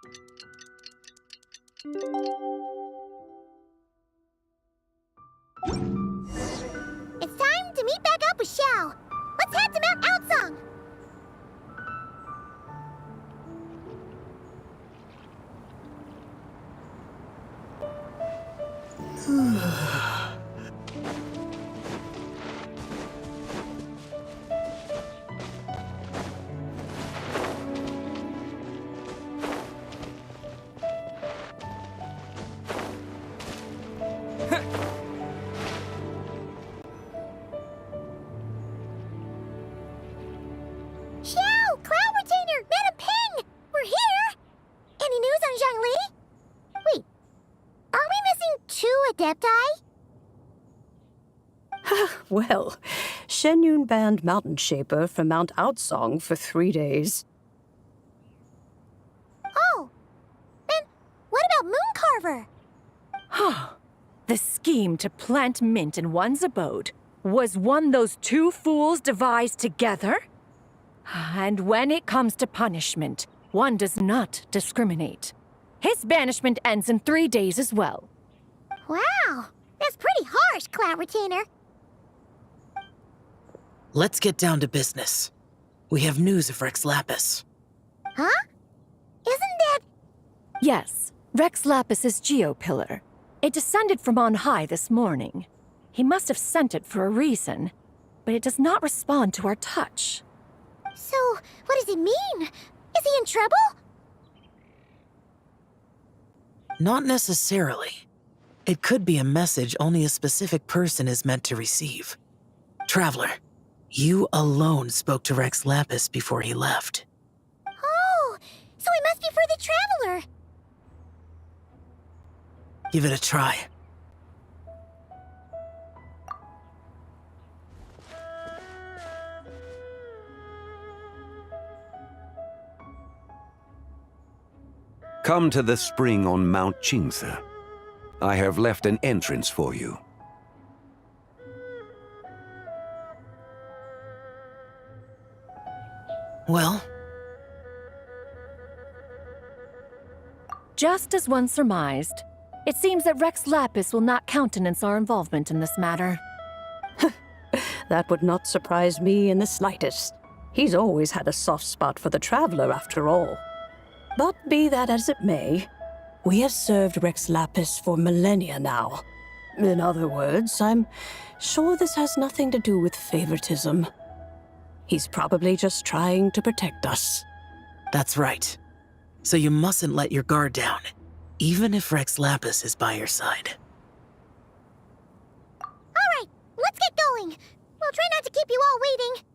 It's time to meet back up with Xiao. Let's head to Mount Outsong. Xiao! Cloud Retainer! Madam Ping! We're here! Any news on Zhangli? Wait, are we missing 2 Adepti? Well, Shenyun banned Mountain Shaper from Mount Outsong for 3 days. Oh, then what about Mooncarver? The scheme to plant mint in one's abode was one those 2 fools devised together? And when it comes to punishment, one does not discriminate. His banishment ends in 3 days as well. Wow, that's pretty harsh, Cloud Retainer. Let's get down to business. We have news of Rex Lapis. Huh? Isn't that... Yes, Rex Lapis's Geopillar. It descended from on high this morning. He must have sent it for a reason, but it does not respond to our touch. So, what does it mean? Is he in trouble? Not necessarily. It could be a message only a specific person is meant to receive. Traveler, you alone spoke to Rex Lapis before he left. Oh, so it must be for the Traveler. Give it a try. Come to the spring on Mount Qingse. I have left an entrance for you. Well, Just as one surmised, it seems that Rex Lapis will not countenance our involvement in this matter. That would not surprise me in the slightest. He's always had a soft spot for the Traveler, after all. But be that as it may, we have served Rex Lapis for millennia now. In other words, I'm sure this has nothing to do with favoritism. He's probably just trying to protect us. that's right. So you mustn't let your guard down, even if Rex Lapis is by your side. All right, let's get going. We'll try not to keep you all waiting.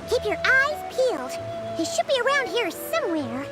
Keep your eyes peeled. He should be around here somewhere.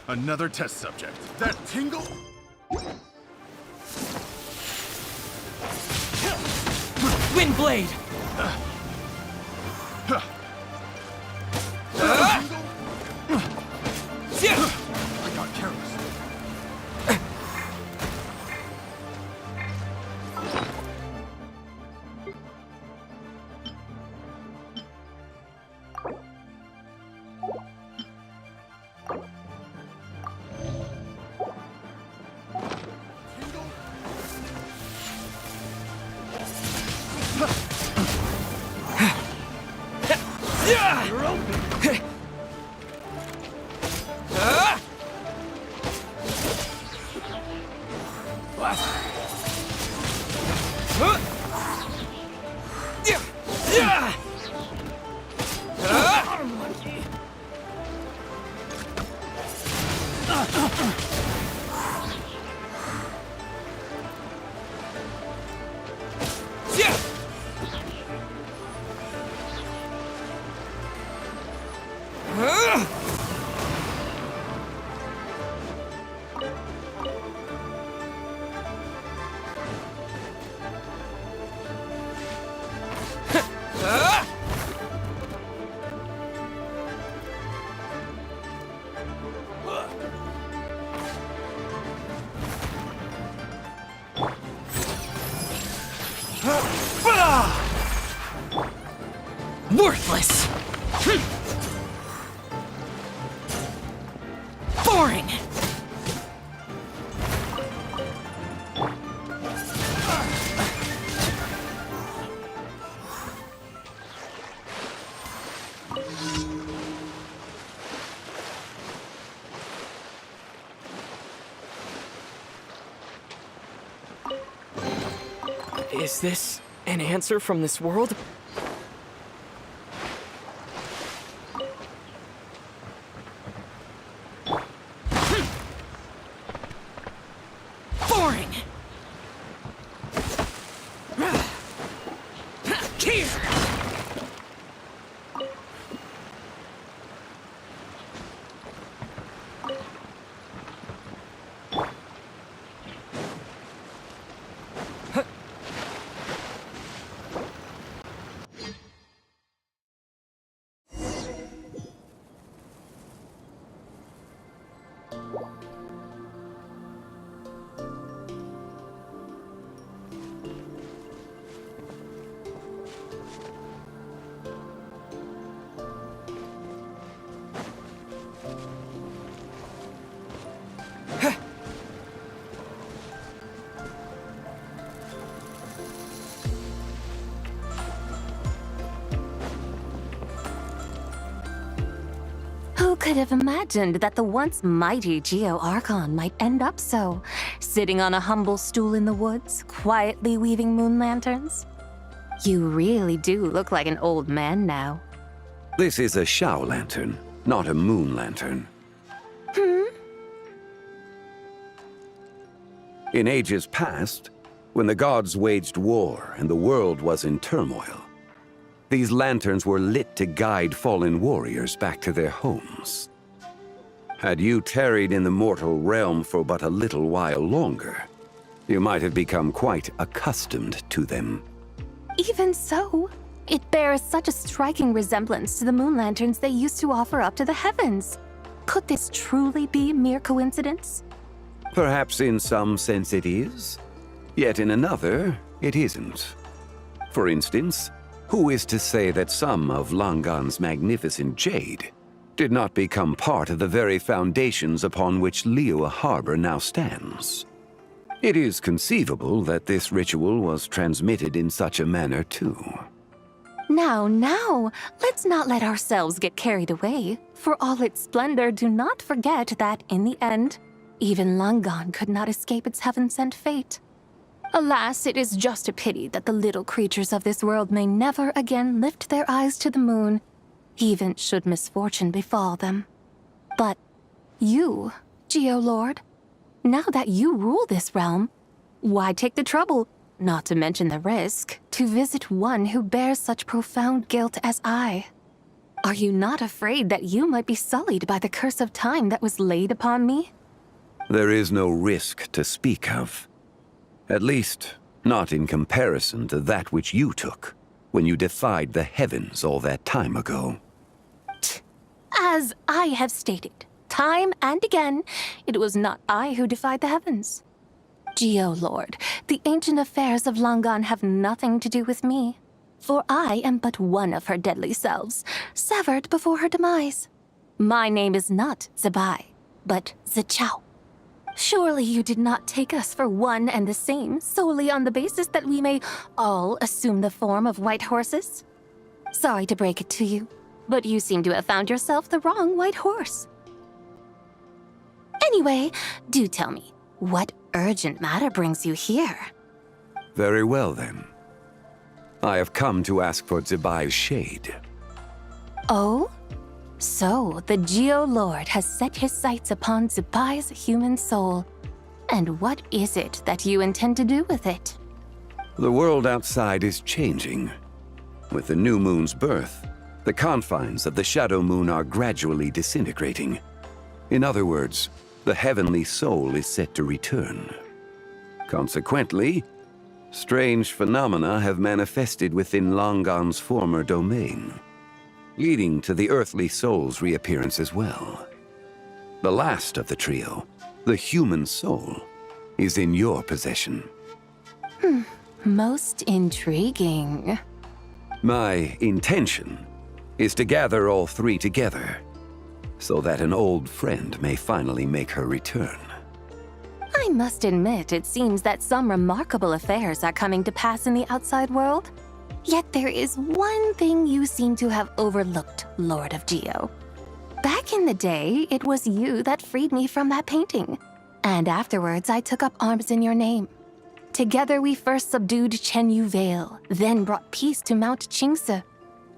Another test subject. That tingle? Windblade! I got careless. Worthless! Boring! Is this an answer from this world? Boring! Here! Who could have imagined that the once mighty Geo-Archon might end up so, sitting on a humble stool in the woods, quietly weaving moon lanterns? You really do look like an old man now. This is a Shao lantern, not a moon lantern. In ages past, when the gods waged war and the world was in turmoil, these lanterns were lit to guide fallen warriors back to their homes. Had you tarried in the mortal realm for but a little while longer, you might have become quite accustomed to them. Even so, it bears such a striking resemblance to the moon lanterns they used to offer up to the heavens. Could this truly be mere coincidence? Perhaps in some sense it is, yet in another, it isn't. For instance, who is to say that some of Langan's magnificent jade did not become part of the very foundations upon which Liyue Harbor now stands? It is conceivable that this ritual was transmitted in such a manner too. Now, let's not let ourselves get carried away. For all its splendor, do not forget that, in the end, even Langan could not escape its heaven-sent fate. Alas, it is just a pity that the little creatures of this world may never again lift their eyes to the moon, even should misfortune befall them. But you, Geolord, now that you rule this realm, why take the trouble, not to mention the risk, to visit one who bears such profound guilt as I? Are you not afraid that you might be sullied by the curse of time that was laid upon me? There is no risk to speak of. At least, not in comparison to that which you took when you defied the heavens all that time ago. As I have stated, time and again, it was not I who defied the heavens. Geolord, the ancient affairs of Langan have nothing to do with me, for I am but one of her deadly selves, severed before her demise. My name is not Zebai, but Zichao. Surely you did not take us for one and the same solely on the basis that we may all assume the form of white horses? Sorry to break it to you, but you seem to have found yourself the wrong white horse. Anyway, do tell me, what urgent matter brings you here? Very well, then. I have come to ask for Zebai's shade. Oh? So, the Geolord has set his sights upon Zebai's human soul. And what is it that you intend to do with it? The world outside is changing. With the new moon's birth, the confines of the shadow moon are gradually disintegrating. In other words, the heavenly soul is set to return. Consequently, strange phenomena have manifested within Langan's former domain, leading to the earthly soul's reappearance as well. The last of the trio, the human soul, is in your possession. Most intriguing. My intention is to gather all three together, so that an old friend may finally make her return. I must admit, it seems that some remarkable affairs are coming to pass in the outside world. Yet there is one thing you seem to have overlooked, Lord of Geo. Back in the day, it was you that freed me from that painting. And afterwards, I took up arms in your name. Together, we first subdued Chenyu Vale, then brought peace to Mount Qingse.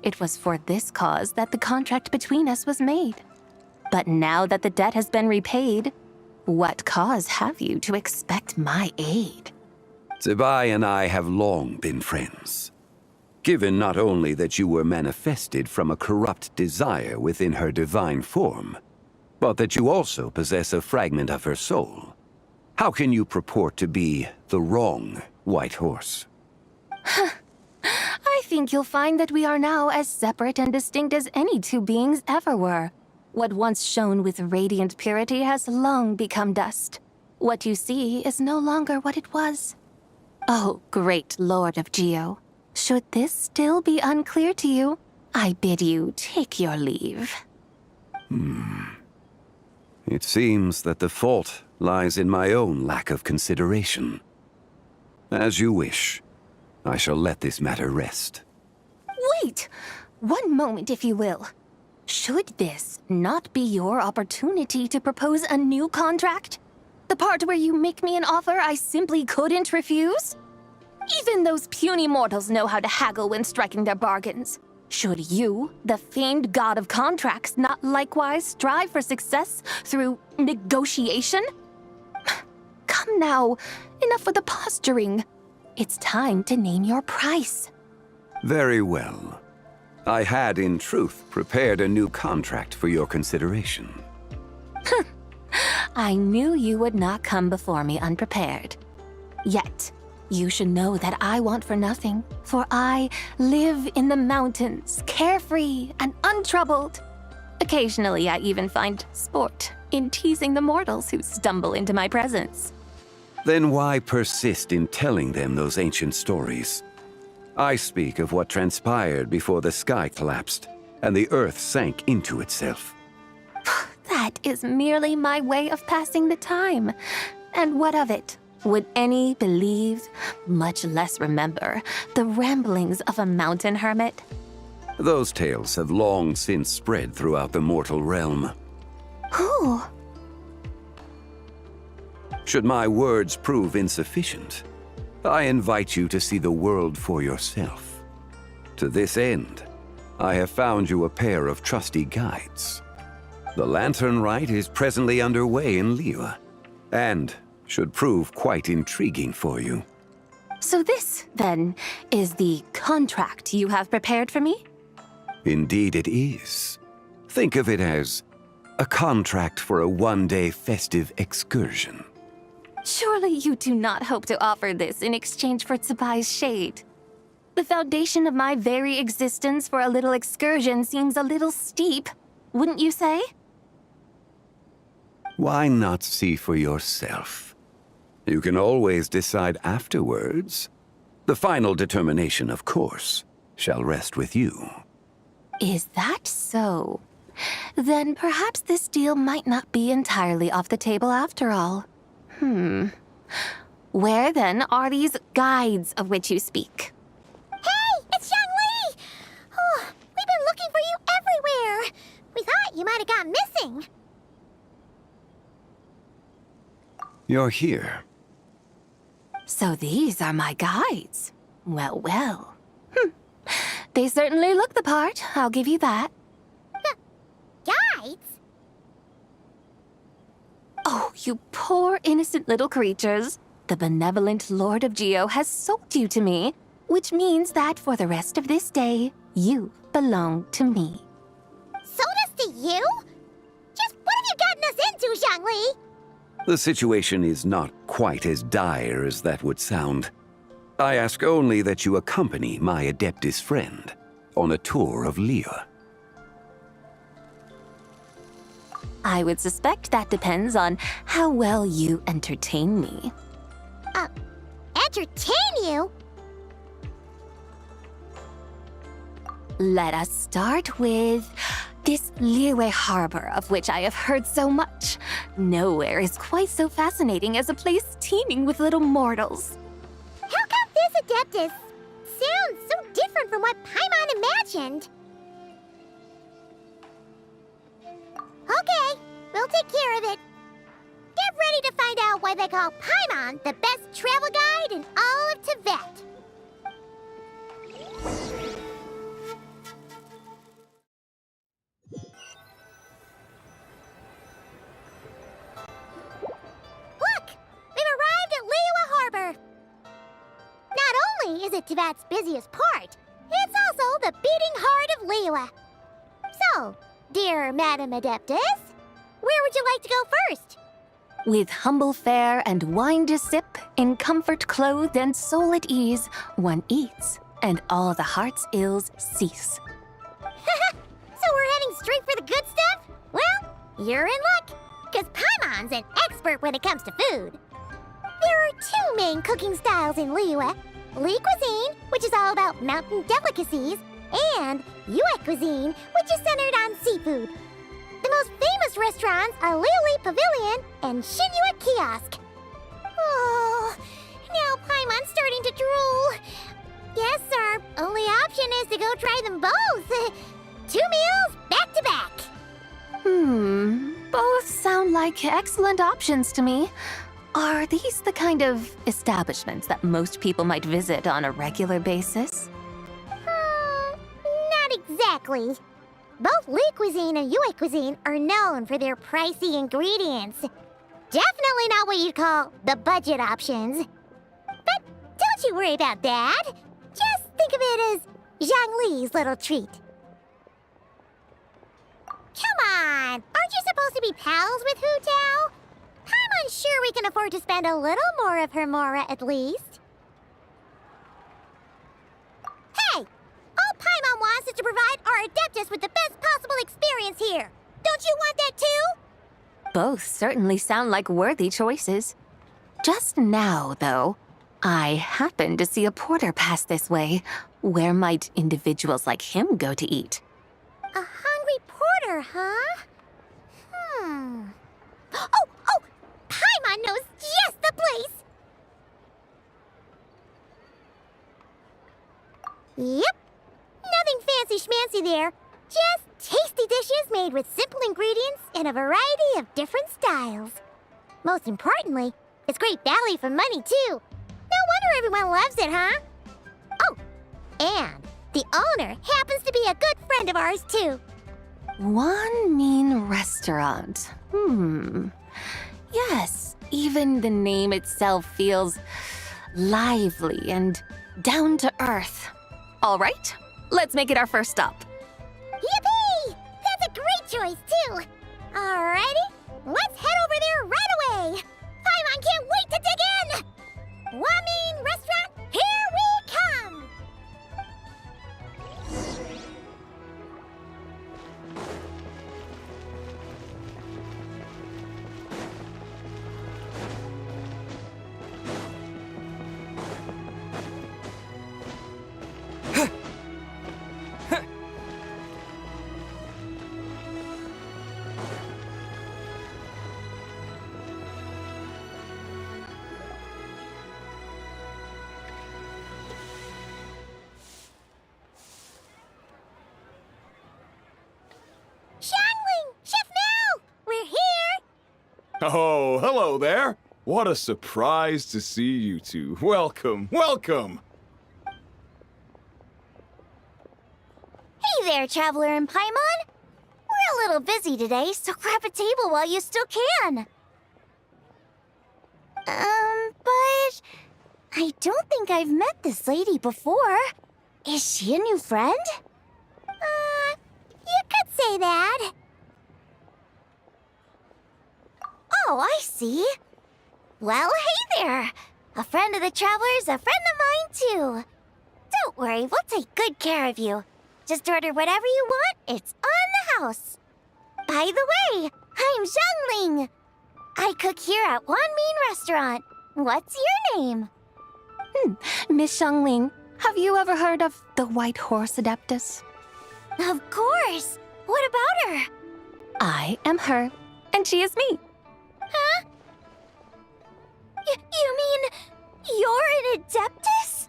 It was for this cause that the contract between us was made. But now that the debt has been repaid, what cause have you to expect my aid? Zebai and I have long been friends. Given not only that you were manifested from a corrupt desire within her divine form, but that you also possess a fragment of her soul, how can you purport to be the wrong white horse? I think you'll find that we are now as separate and distinct as any two beings ever were. What once shone with radiant purity has long become dust. What you see is no longer what it was. Oh, great Lord of Geo. Should this still be unclear to you, I bid you take your leave. It seems that the fault lies in my own lack of consideration. As you wish. I shall let this matter rest. Wait! One moment, if you will. Should this not be your opportunity to propose a new contract? The part where you make me an offer I simply couldn't refuse? Even those puny mortals know how to haggle when striking their bargains. Should you, the famed god of contracts, not likewise strive for success through negotiation? Come now, enough with the posturing. It's time to name your price. Very well. I had, in truth, prepared a new contract for your consideration. I knew you would not come before me unprepared. Yet, you should know that I want for nothing, for I live in the mountains, carefree and untroubled. Occasionally, I even find sport in teasing the mortals who stumble into my presence. Then why persist in telling them those ancient stories? I speak of what transpired before the sky collapsed and the earth sank into itself. That is merely my way of passing the time. And what of it? Would any believe, much less remember, the ramblings of a mountain hermit? Those tales have long since spread throughout the mortal realm. Who? Should my words prove insufficient, I invite you to see the world for yourself. To this end, I have found you a pair of trusty guides. The Lantern Rite is presently underway in Liyue, and should prove quite intriguing for you. So this, then, is the contract you have prepared for me? Indeed it is. Think of it as a contract for a one-day festive excursion. Surely you do not hope to offer this in exchange for Tsubai's shade. The foundation of my very existence for a little excursion seems a little steep, wouldn't you say? Why not see for yourself? You can always decide afterwards. The final determination, of course, shall rest with you. Is that so? Then perhaps this deal might not be entirely off the table after all. Where then are these guides of which you speak? Hey, it's Zhongli! Oh, we've been looking for you everywhere. We thought you might have gone missing. You're here. So these are my guides. Well, well. They certainly look the part, I'll give you that. Guides? Oh, you poor innocent little creatures. The benevolent Lord of Geo has sold you to me, which means that for the rest of this day, you belong to me. Sold us to you? Just what have you gotten us into, Zhongli? The situation is not quite as dire as that would sound. I ask only that you accompany my Adeptus friend on a tour of Liyue. I would suspect that depends on how well you entertain me. Entertain you? Let us start with this Liyue harbor of which I have heard so much. Nowhere is quite so fascinating as a place teeming with little mortals. How come this Adeptus sounds so different from what Paimon imagined? Okay, we'll take care of it. Get ready to find out why they call Paimon the best travel guide in all of Tibet. Look! We've arrived at Liyue Harbor. Not only is it Tibet's busiest port, it's also the beating heart of Liyue. So, dear Madam Adeptus, where would you like to go first? With humble fare and wine to sip, in comfort clothed and soul at ease, one eats, and all the heart's ills cease. So we're heading straight for the good stuff? Well, you're in luck, because Paimon's an expert when it comes to food. There are two main cooking styles in Liyue. Li cuisine, which is all about mountain delicacies, and Yue cuisine, which is centered on seafood. The most famous restaurants are Liuli Pavilion and Shinyue Kiosk. Oh, now Paimon's starting to drool. Yes, our only option is to go try them both. 2 meals back to back. Both sound like excellent options to me. Are these the kind of establishments that most people might visit on a regular basis? Not exactly. Both Li cuisine and Yue cuisine are known for their pricey ingredients. Definitely not what you'd call the budget options. But don't you worry about that. Just think of it as Zhongli's little treat. Come on! Aren't you supposed to be pals with Hu Tao? I'm unsure we can afford to spend a little more of her mora at least. Hey! All Paimon wants is to provide our Adeptus with the best possible experience here. Don't you want that too? Both certainly sound like worthy choices. Just now, though, I happened to see a porter pass this way. Where might individuals like him go to eat? A hungry porter, huh? Oh! Paimon knows just the place! Yep. Nothing fancy schmancy there. Just tasty dishes made with simple ingredients in a variety of different styles. Most importantly, it's great value for money, too. No wonder everyone loves it, huh? Oh, and the owner happens to be a good friend of ours, too. One mean restaurant. Yes, even the name itself feels lively and down to earth. All right, let's make it our first stop. Yippee! That's a great choice, too. Alrighty, let's head over there right away. Paimon can't wait to dig in. Wamin Restaurant, here we come. Xiangling! Chef Mao! We're here! Oh, hello there. What a surprise to see you two. Welcome, welcome. Hey there, Traveler and Paimon. We're a little busy today, so grab a table while you still can. But I don't think I've met this lady before. Is she a new friend? You could say that. Oh, I see. Well, hey there. A friend of the Traveler's a friend of mine, too. Don't worry, we'll take good care of you. Just order whatever you want, it's on the house. By the way, I'm Zhongling. I cook here at One Mean Restaurant. What's your name? Miss Xiangling, have you ever heard of the White Horse Adeptus? Of course. What about her? I am her, and she is me. Huh? You mean you're an Adeptus?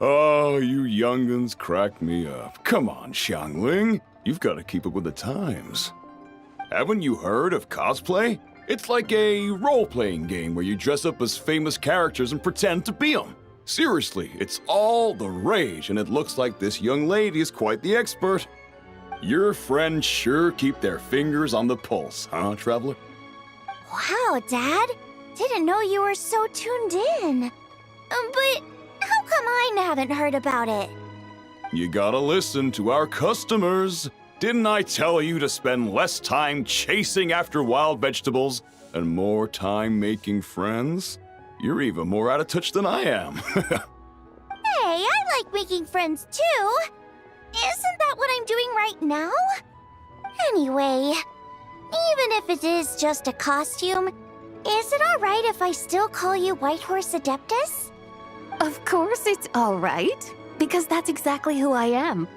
Oh, you young'uns crack me up. Come on, Xiangling. You've got to keep up with the times. Haven't you heard of cosplay? It's like a role-playing game where you dress up as famous characters and pretend to be them. Seriously, it's all the rage, and it looks like this young lady is quite the expert. Your friends sure keep their fingers on the pulse, huh, Traveler? Wow, Dad. Didn't know you were so tuned in. But how come I haven't heard about it? You gotta listen to our customers. Didn't I tell you to spend less time chasing after wild vegetables and more time making friends? You're even more out of touch than I am. Hey, I like making friends too. Isn't that what I'm doing right now? Anyway, even if it is just a costume, is it alright if I still call you White Horse Adeptus? Of course it's all right, because that's exactly who I am.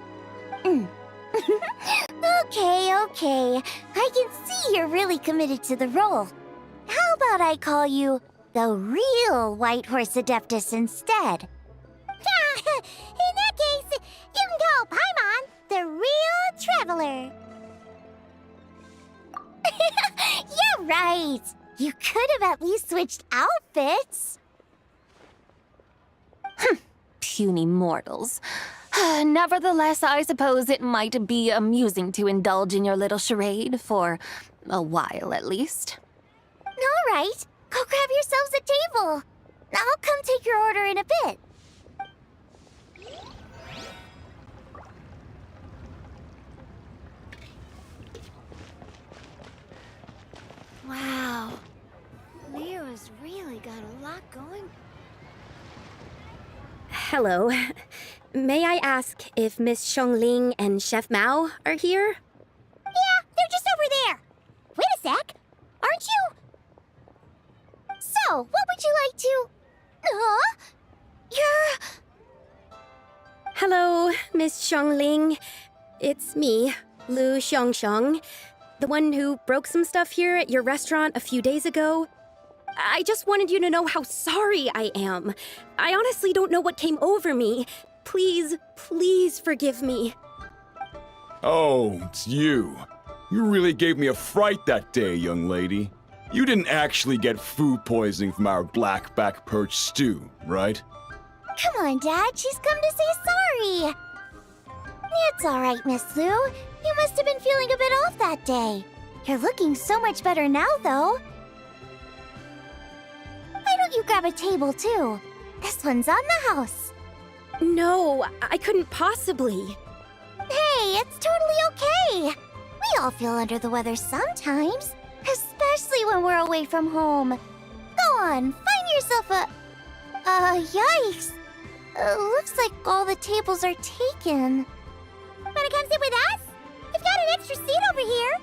Okay. I can see you're really committed to the role. How about I call you the real White Horse Adeptus instead? In that case, you can call Paimon the real Traveler. You're right. You could have at least switched outfits. Puny mortals. Nevertheless, I suppose it might be amusing to indulge in your little charade for a while at least. All right, go grab yourselves a table. I'll come take your order in a bit. Wow, Leo's really got a lot going. Hello. May I ask if Miss Xiangling and Chef Mao are here? Yeah, they're just over there. Wait a sec. Aren't you? So, what would you like to... Huh? You're... Hello, Miss Xiangling. It's me, Lu Xiangxiang, the one who broke some stuff here at your restaurant a few days ago. I just wanted you to know how sorry I am. I honestly don't know what came over me. Please, please forgive me. Oh, it's you. You really gave me a fright that day, young lady. You didn't actually get food poisoning from our blackback perch stew, right? Come on, Dad. She's come to say sorry. It's all right, Miss Lou. You must have been feeling a bit off that day. You're looking so much better now, though. Why don't you grab a table, too? This one's on the house. No, I couldn't possibly. Hey, it's totally okay. We all feel under the weather sometimes, especially when we're away from home. Go on, find yourself a... yikes. Looks like all the tables are taken. Wanna come sit with us? We've got an extra seat over here.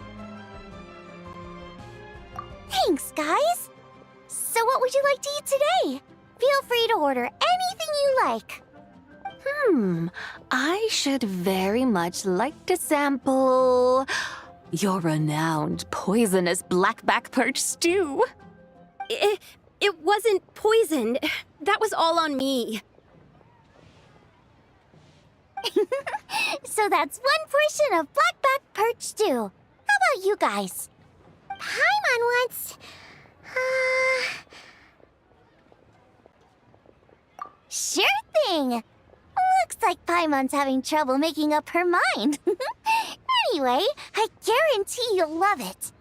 Thanks, guys. So what would you like to eat today? Feel free to order anything you like. I should very much like to sample your renowned poisonous blackback perch stew. It wasn't poisoned. That was all on me. So that's one portion of blackback perch stew. How about you guys? Paimon wants... Sure thing! Looks like Paimon's having trouble making up her mind. Anyway, I guarantee you'll love it.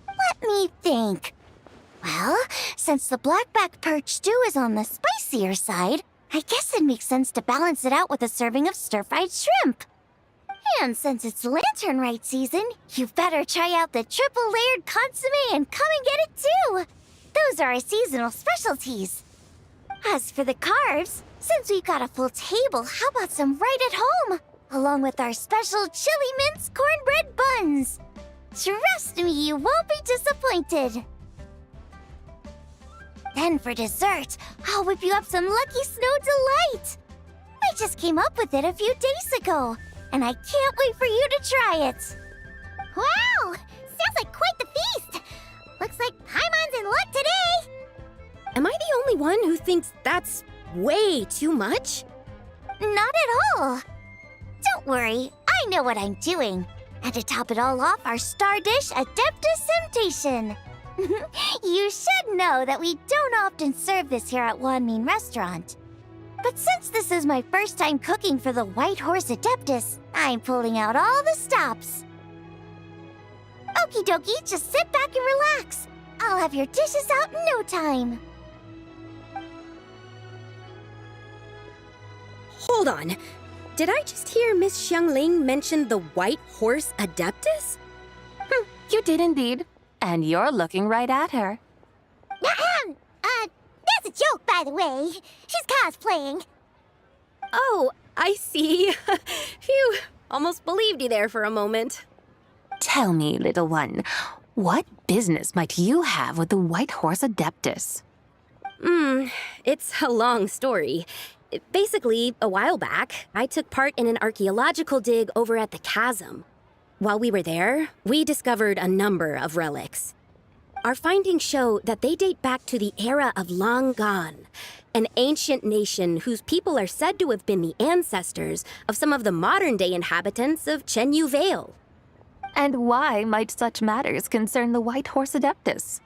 Let me think. Well, since the blackback perch stew is on the spicier side, I guess it makes sense to balance it out with a serving of stir-fried shrimp. And since it's Lantern Rite season, you better try out the triple-layered consomme and come and get it too. Those are our seasonal specialties. As for the carbs, since we've got a full table, how about some right at home? Along with our special chili mince cornbread buns. Trust me, you won't be disappointed. Then for dessert, I'll whip you up some Lucky Snow Delight. I just came up with it a few days ago, and I can't wait for you to try it. Wow! Sounds like quite the feast. Looks like Paimon's in luck today. Am I the only one who thinks that's way too much? Not at all. Don't worry, I know what I'm doing. And to top it all off, our star dish, Adeptus Temptation. You should know that we don't often serve this here at Wanmin Restaurant. But since this is my first time cooking for the White Horse Adeptus, I'm pulling out all the stops. Okie dokie, just sit back and relax. I'll have your dishes out in no time. Hold on. Did I just hear Miss Xiangling mention the White Horse Adeptus? You did indeed. And you're looking right at her. That's a joke, by the way. She's cosplaying. Oh, I see. Phew, almost believed you there for a moment. Tell me, little one, what business might you have with the White Horse Adeptus? It's a long story. Basically, a while back, I took part in an archaeological dig over at the chasm. While we were there, we discovered a number of relics. Our findings show that they date back to the era of Long Gone, an ancient nation whose people are said to have been the ancestors of some of the modern-day inhabitants of Chenyu Vale. And why might such matters concern the White Horse Adeptus?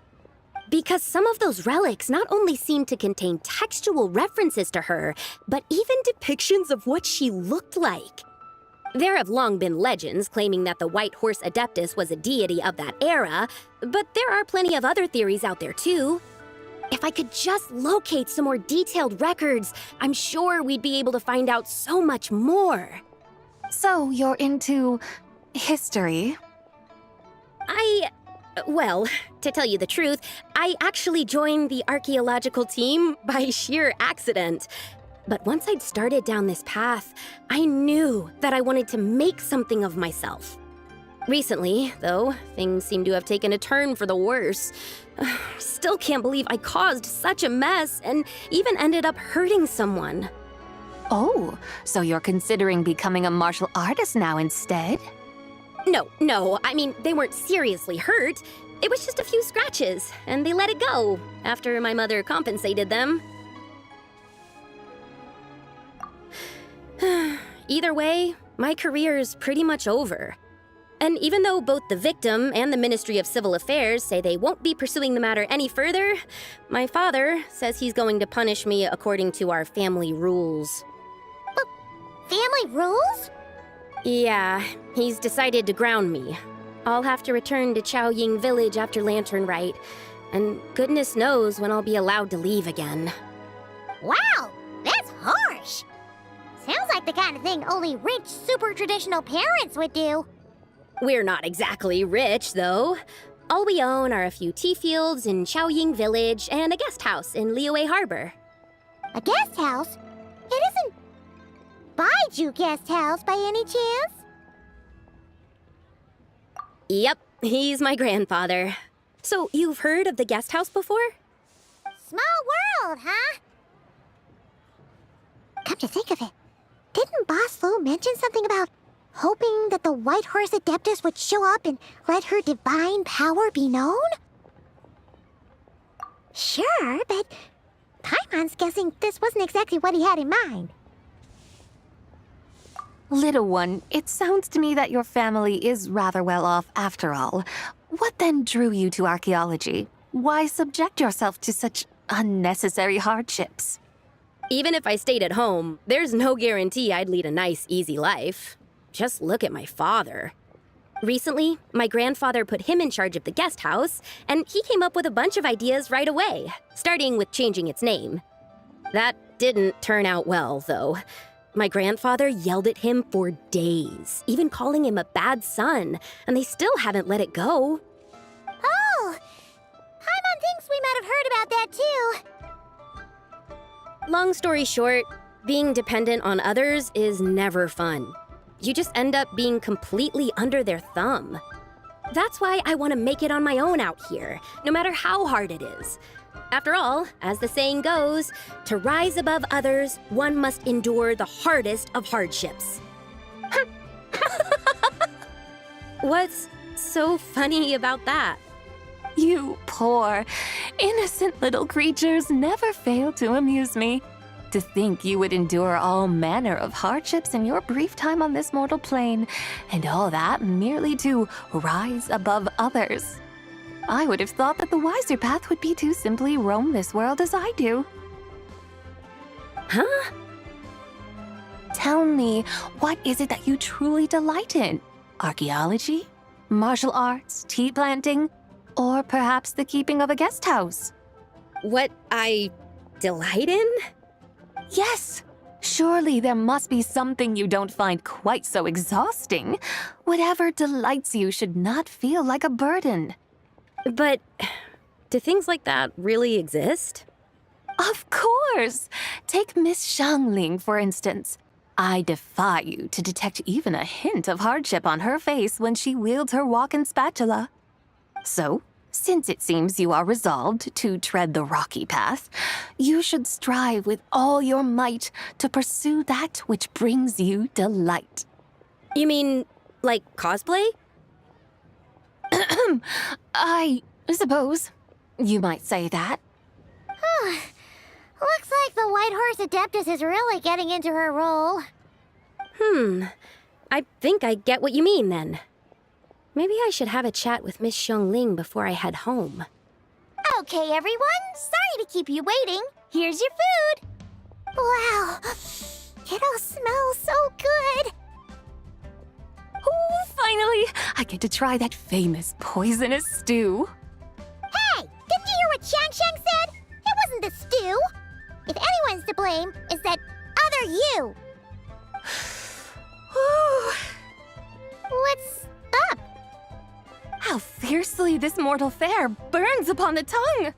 Because some of those relics not only seem to contain textual references to her, but even depictions of what she looked like. There have long been legends claiming that the White Horse Adeptus was a deity of that era, but there are plenty of other theories out there too. If I could just locate some more detailed records, I'm sure we'd be able to find out so much more. So you're into history? Well, to tell you the truth, I actually joined the archaeological team by sheer accident. But once I'd started down this path, I knew that I wanted to make something of myself. Recently, though, things seem to have taken a turn for the worse. Still can't believe I caused such a mess and even ended up hurting someone. Oh, so you're considering becoming a martial artist now instead? No, I mean, they weren't seriously hurt. It was just a few scratches, and they let it go after my mother compensated them. Either way, my career's pretty much over. And even though both the victim and the Ministry of Civil Affairs say they won't be pursuing the matter any further, my father says he's going to punish me according to our family rules. Family rules? Yeah, he's decided to ground me. I'll have to return to Chaoying Village after Lantern Rite, and goodness knows when I'll be allowed to leave again. Wow, that's harsh. Sounds like the kind of thing only rich, super traditional parents would do. We're not exactly rich, though. All we own are a few tea fields in Chaoying Village and a guest house in Liyue Harbor. A guest house? It isn't Baiju Guest House by any chance? Yep, he's my grandfather. So you've heard of the guest house before? Small world, huh? Come to think of it, didn't Boss Lu mention something about hoping that the White Horse Adeptus would show up and let her divine power be known? Sure, but Paimon's guessing this wasn't exactly what he had in mind. Little one, it sounds to me that your family is rather well off after all. What then drew you to archaeology? Why subject yourself to such unnecessary hardships? Even if I stayed at home, there's no guarantee I'd lead a nice, easy life. Just look at my father. Recently, my grandfather put him in charge of the guest house, and he came up with a bunch of ideas right away, starting with changing its name. That didn't turn out well, though. My grandfather yelled at him for days, even calling him a bad son, and they still haven't let it go. Oh! Paimon thinks we might have heard about that too. Long story short, being dependent on others is never fun. You just end up being completely under their thumb. That's why I want to make it on my own out here, no matter how hard it is. After all, as the saying goes, to rise above others, one must endure the hardest of hardships. What's so funny about that? You poor, innocent little creatures never fail to amuse me. To think you would endure all manner of hardships in your brief time on this mortal plane, and all that merely to rise above others. I would have thought that the wiser path would be to simply roam this world as I do. Huh? Tell me, what is it that you truly delight in? Archaeology? Martial arts? Tea planting? Or perhaps the keeping of a guest house? What I delight in? Yes! Surely there must be something you don't find quite so exhausting. Whatever delights you should not feel like a burden. But do things like that really exist? Of course! Take Miss Xiangling, for instance. I defy you to detect even a hint of hardship on her face when she wields her walking spatula. So, since it seems you are resolved to tread the rocky path, you should strive with all your might to pursue that which brings you delight. You mean, like cosplay? I suppose you might say that. Looks like the White Horse Adeptus is really getting into her role. I think I get what you mean then. Maybe I should have a chat with Miss Xiangling before I head home. Okay, everyone. Sorry to keep you waiting. Here's your food. Wow. It all smells so good. Oh, finally! I get to try that famous poisonous stew. Hey, didn't you hear what Shang said? It wasn't the stew. If anyone's to blame, it's that other you. What's up? How fiercely this mortal fare burns upon the tongue!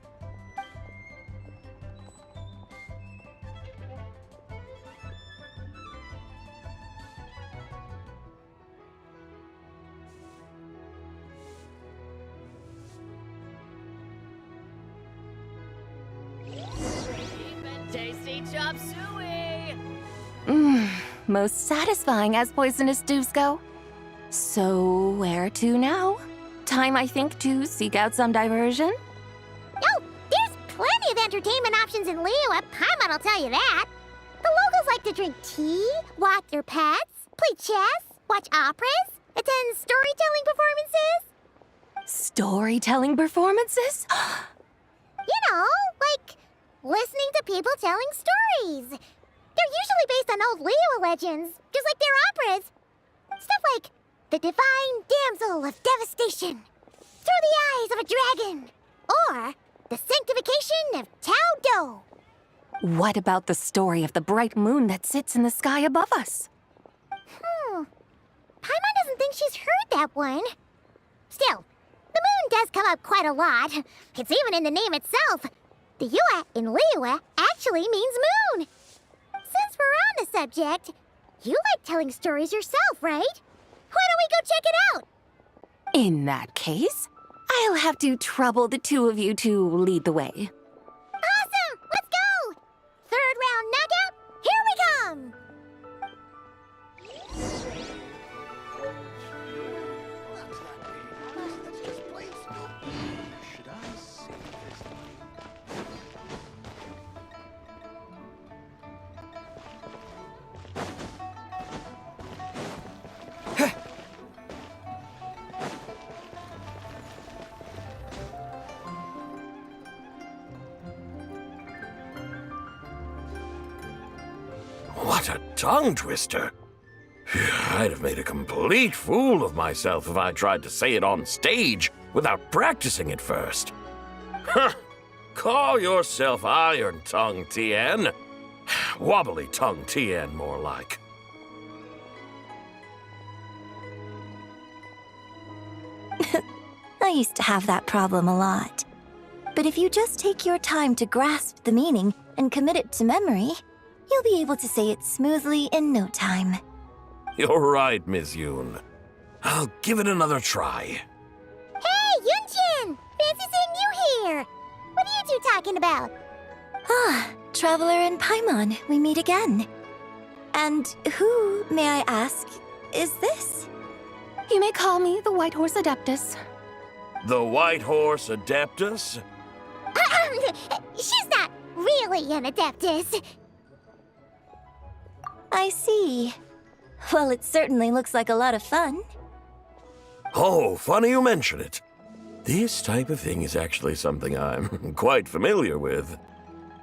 Tasty chop suey! Most satisfying as poisonous stews go. So, where to now? time, I think, to seek out some diversion. Oh, there's plenty of entertainment options in Liyue. Paimon will tell you that. The locals like to drink tea, walk their pets, play chess, watch operas, attend storytelling performances. Storytelling performances? You know, like listening to people telling stories. They're usually based on old Liyue legends, just like their operas. Stuff like the Divine Damsel of Devastation, Through the Eyes of a Dragon, or the Sanctification of Tao Do. What about the story of the bright moon that sits in the sky above us? Paimon doesn't think she's heard that one. Still, the moon does come up quite a lot. It's even in the name itself. The Yue in Liyue actually means moon. Since we're on the subject, you like telling stories yourself, right? Why don't we go check it out? In that case, I'll have to trouble the two of you to lead the way. Awesome! Let's go! Third round knockout, here we come! What a tongue twister. I'd have made a complete fool of myself if I tried to say it on stage without practicing it first. Huh. Call yourself Iron Tongue, Tien. Wobbly Tongue, Tien, more like. I used to have that problem a lot. But if you just take your time to grasp the meaning and commit it to memory, you'll be able to say it smoothly in no time. You're right, Miss Yoon. I'll give it another try. Hey, Yunjin! Fancy seeing you here! What are you two talking about? Ah, Traveler and Paimon, we meet again. And who, may I ask, is this? You may call me the White Horse Adeptus. The White Horse Adeptus? She's not really an Adeptus. I see. Well, it certainly looks like a lot of fun. Oh, funny you mention it. This type of thing is actually something I'm quite familiar with.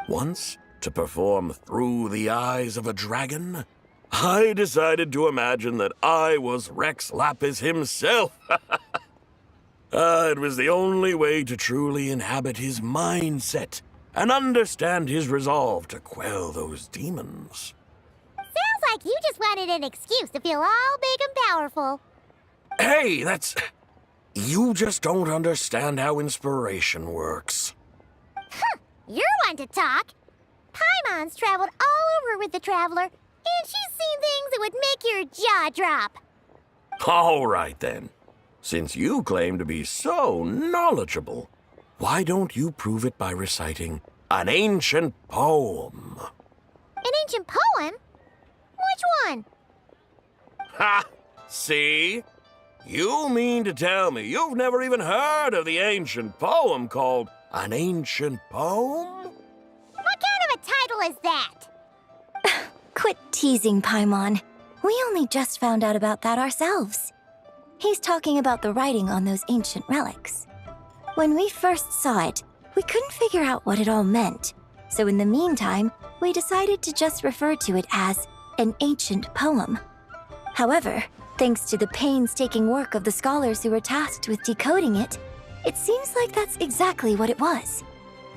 Once, to perform Through the Eyes of a Dragon, I decided to imagine that I was Rex Lapis himself. It was the only way to truly inhabit his mindset and understand his resolve to quell those demons. Sounds like you just wanted an excuse to feel all big and powerful. Hey, that's... You just don't understand how inspiration works. You're one to talk. Paimon's traveled all over with the Traveler, and she's seen things that would make your jaw drop. All right, then. Since you claim to be so knowledgeable, why don't you prove it by reciting an ancient poem? An ancient poem? Which one? Ha! See? You mean to tell me you've never even heard of the ancient poem called An Ancient Poem? What kind of a title is that? Quit teasing, Paimon. We only just found out about that ourselves. He's talking about the writing on those ancient relics. When we first saw it, we couldn't figure out what it all meant. So in the meantime, we decided to just refer to it as an ancient poem. However, thanks to the painstaking work of the scholars who were tasked with decoding it, it seems like that's exactly what it was.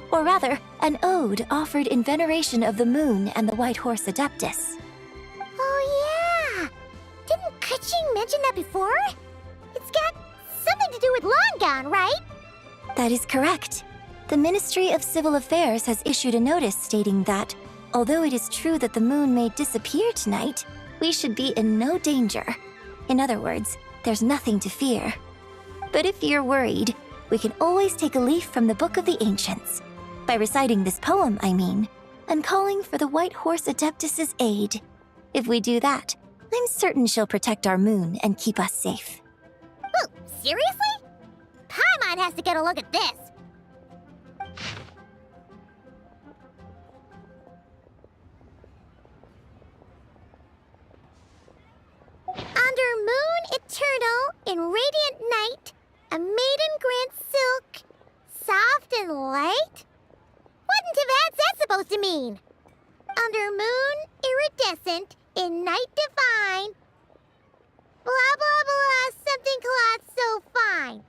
Or rather, an ode offered in veneration of the moon and the White Horse Adeptus. Oh yeah! Didn't Kuching mention that before? It's got something to do with Long Gone, right? That is correct. The Ministry of Civil Affairs has issued a notice stating that, although it is true that the moon may disappear tonight, we should be in no danger. In other words, there's nothing to fear. But if you're worried, we can always take a leaf from the Book of the Ancients. By reciting this poem, I mean, and calling for the White Horse Adeptus's aid. If we do that, I'm certain she'll protect our moon and keep us safe. Oh, seriously? Paimon has to get a look at this. Under moon eternal in radiant night, a maiden grants silk, soft and light? What in Tibet's that supposed to mean? Under moon iridescent in night divine, blah blah blah, something cloth so fine.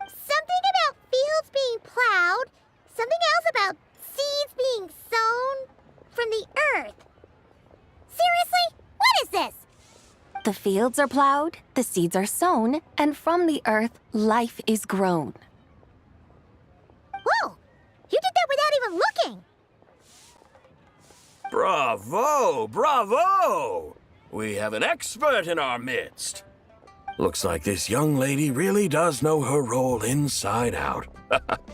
Something about fields being plowed, something else about seeds being sown from the earth. Seriously? What is this? The fields are plowed, the seeds are sown, and from the earth, life is grown. Whoa! You did that without even looking! Bravo! Bravo! We have an expert in our midst. Looks like this young lady really does know her role inside out.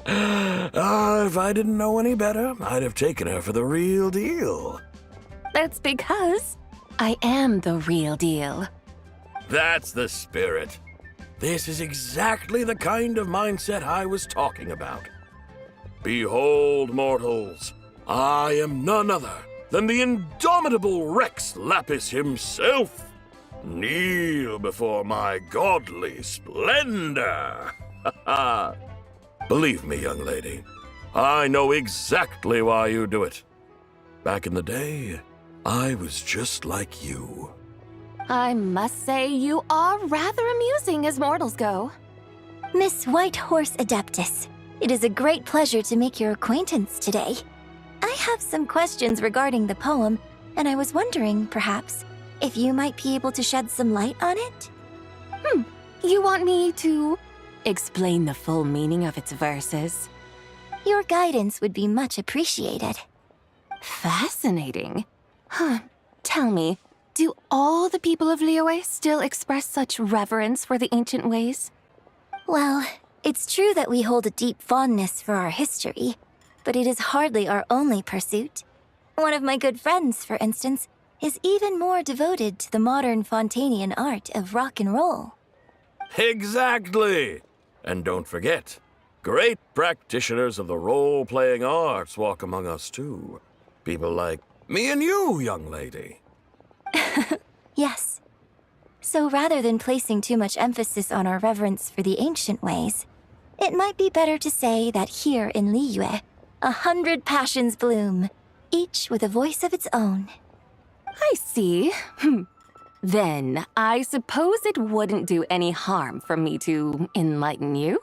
If I didn't know any better, I'd have taken her for the real deal. That's because I am the real deal. That's the spirit. This is exactly the kind of mindset I was talking about. Behold, mortals, I am none other than the indomitable Rex Lapis himself. Kneel before my godly splendor. Believe me, young lady, I know exactly why you do it. Back in the day, I was just like you. I must say you are rather amusing as mortals go. Miss White Horse Adeptus, it is a great pleasure to make your acquaintance today. I have some questions regarding the poem, and I was wondering, perhaps, if you might be able to shed some light on it? You want me to explain the full meaning of its verses? Your guidance would be much appreciated. Fascinating. Tell me, do all the people of Liyue still express such reverence for the ancient ways? Well, it's true that we hold a deep fondness for our history, but it is hardly our only pursuit. One of my good friends, for instance, is even more devoted to the modern Fontanian art of rock and roll. Exactly! And don't forget, great practitioners of the role-playing arts walk among us too. People like me and you, young lady. Yes. So rather than placing too much emphasis on our reverence for the ancient ways, it might be better to say that here in Liyue, 100 passions bloom, each with a voice of its own. I see. Then, I suppose it wouldn't do any harm for me to enlighten you.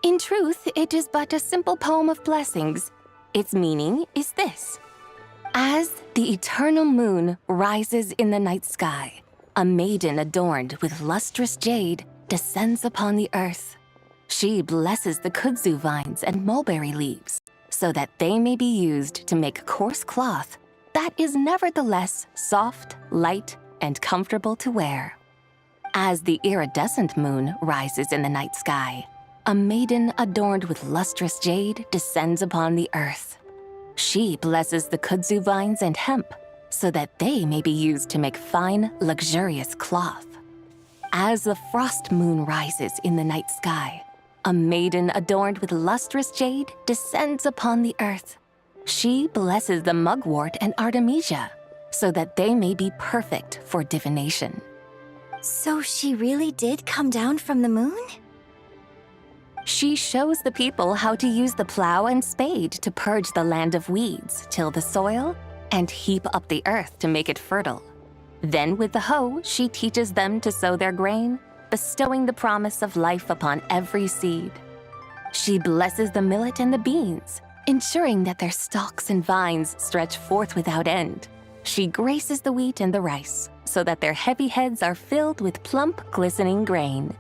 In truth, it is but a simple poem of blessings. Its meaning is this. As the eternal moon rises in the night sky, a maiden adorned with lustrous jade descends upon the earth. She blesses the kudzu vines and mulberry leaves so that they may be used to make coarse cloth that is nevertheless soft, light, and comfortable to wear. As the iridescent moon rises in the night sky, a maiden adorned with lustrous jade descends upon the earth. She blesses the kudzu vines and hemp so that they may be used to make fine, luxurious cloth. As the frost moon rises in the night sky, a maiden adorned with lustrous jade descends upon the earth. She blesses the mugwort and artemisia so that they may be perfect for divination. So she really did come down from the moon? She shows the people how to use the plow and spade to purge the land of weeds, till the soil, and heap up the earth to make it fertile. Then with the hoe, she teaches them to sow their grain, bestowing the promise of life upon every seed. She blesses the millet and the beans, ensuring that their stalks and vines stretch forth without end. She graces the wheat and the rice, so that their heavy heads are filled with plump, glistening grain.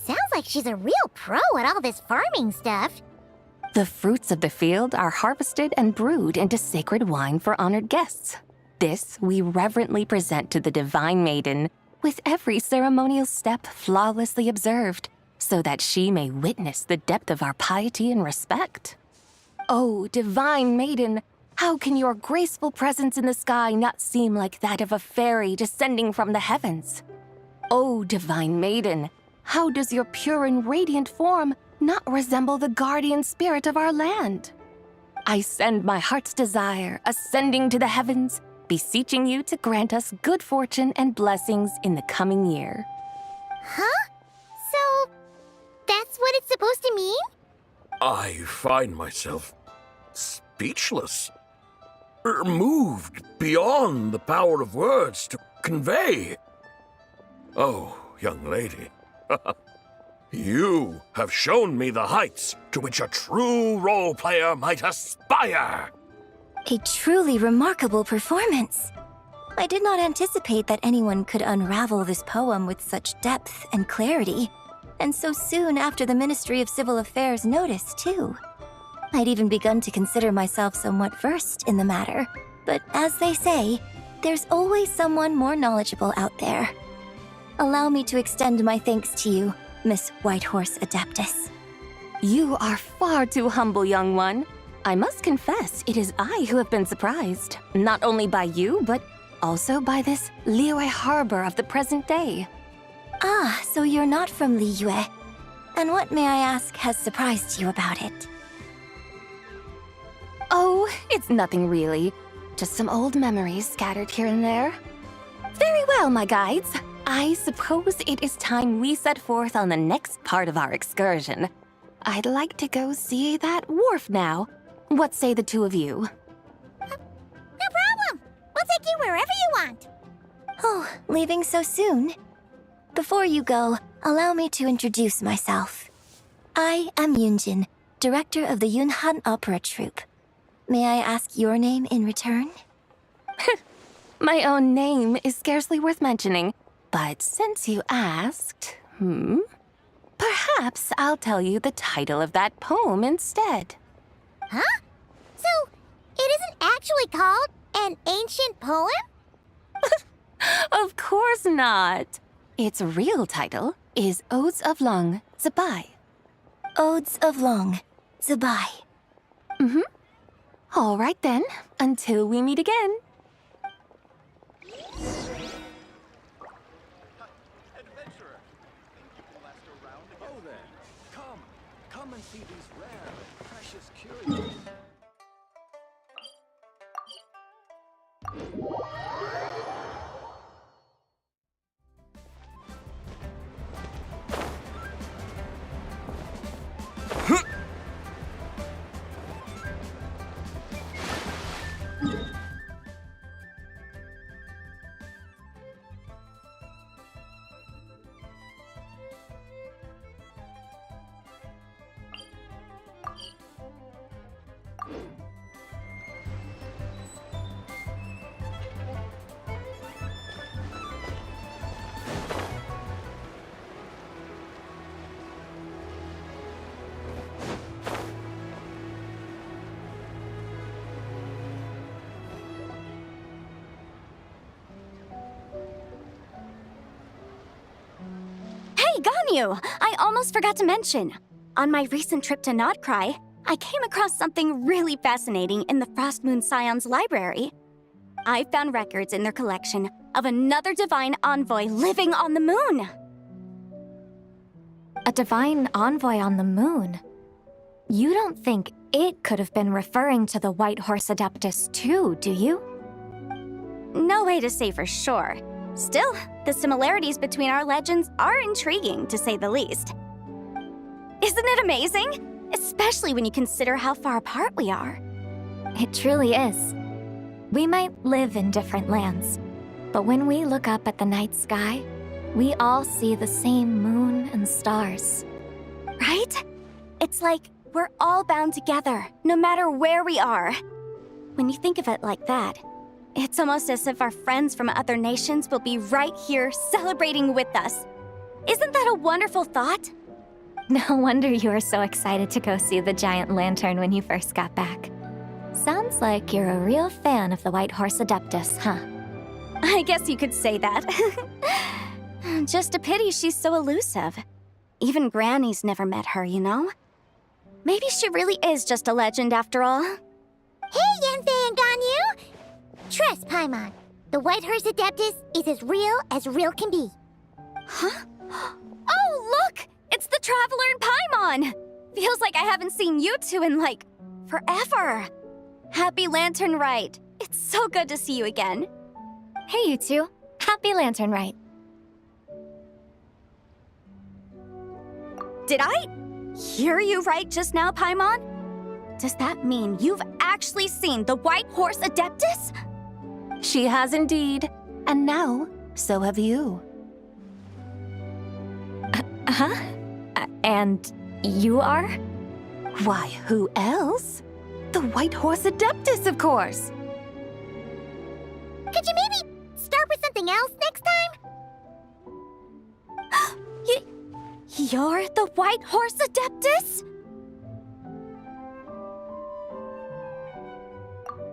Sounds like she's a real pro at all this farming stuff. The fruits of the field are harvested and brewed into sacred wine for honored guests. This we reverently present to the divine maiden, with every ceremonial step flawlessly observed, so that she may witness the depth of our piety and respect. Oh, divine maiden, how can your graceful presence in the sky not seem like that of a fairy descending from the heavens? Oh, divine maiden, how does your pure and radiant form not resemble the guardian spirit of our land? I send my heart's desire, ascending to the heavens, beseeching you to grant us good fortune and blessings in the coming year. Huh? So, that's what it's supposed to mean? I find myself speechless, moved beyond the power of words to convey. Oh, young lady, you have shown me the heights to which a true role player might aspire. A truly remarkable performance. I did not anticipate that anyone could unravel this poem with such depth and clarity, and so soon after the Ministry of Civil Affairs noticed, too. I'd even begun to consider myself somewhat versed in the matter, but as they say, there's always someone more knowledgeable out there. Allow me to extend my thanks to you, Miss Whitehorse Adeptus. You are far too humble, young one. I must confess, it is I who have been surprised, not only by you, but also by this Liyue harbor of the present day. Ah, so you're not from Liyue. And what, may I ask, has surprised you about it? Oh, it's nothing really. Just some old memories scattered here and there. Very well, my guides. I suppose it is time we set forth on the next part of our excursion. I'd like to go see that wharf now. What say the two of you? No problem. We'll take you wherever you want. Oh, leaving so soon? Before you go, allow me to introduce myself. I am Yunjin, director of the Yunhan Opera Troupe. May I ask your name in return? My own name is scarcely worth mentioning, but since you asked, perhaps I'll tell you the title of that poem instead. Huh? So, it isn't actually called an ancient poem? Of course not. Its real title is Odes of Long Zabai. Odes of Long Zabai. All right then, until we meet again. Adventurer, think you can last around again? Oh there. Come and see these rare, precious curios. Ganyu! I almost forgot to mention. On my recent trip to Notcry, I came across something really fascinating in the Frost Moon Scion's library. I found records in their collection of another divine envoy living on the moon. A divine envoy on the moon? You don't think it could have been referring to the White Horse Adeptus too, do you? No way to say for sure. Still, the similarities between our legends are intriguing, to say the least. Isn't it amazing? Especially when you consider how far apart we are. It truly is. We might live in different lands, but when we look up at the night sky, we all see the same moon and stars. Right? It's like we're all bound together, no matter where we are. When you think of it like that, it's almost as if our friends from other nations will be right here celebrating with us. Isn't that a wonderful thought? No wonder you were so excited to go see the giant lantern when you first got back. Sounds like you're a real fan of the White Horse Adeptus, huh? I guess you could say that. Just a pity she's so elusive. Even Granny's never met her, you know? Maybe she really is just a legend after all. Hey, Yanfei and Ganyu! Trust, Paimon. The White Horse Adeptus is as real can be. Huh? Oh, look! It's the Traveler and Paimon! Feels like I haven't seen you two in, like, forever. Happy Lantern Rite. It's so good to see you again. Hey, you two. Happy Lantern Rite. Did I hear you right just now, Paimon? Does that mean you've actually seen the White Horse Adeptus? She has indeed. And now, so have you. And you are? Why, who else? The White Horse Adeptus, of course. Could you maybe start with something else next time? You're the White Horse Adeptus?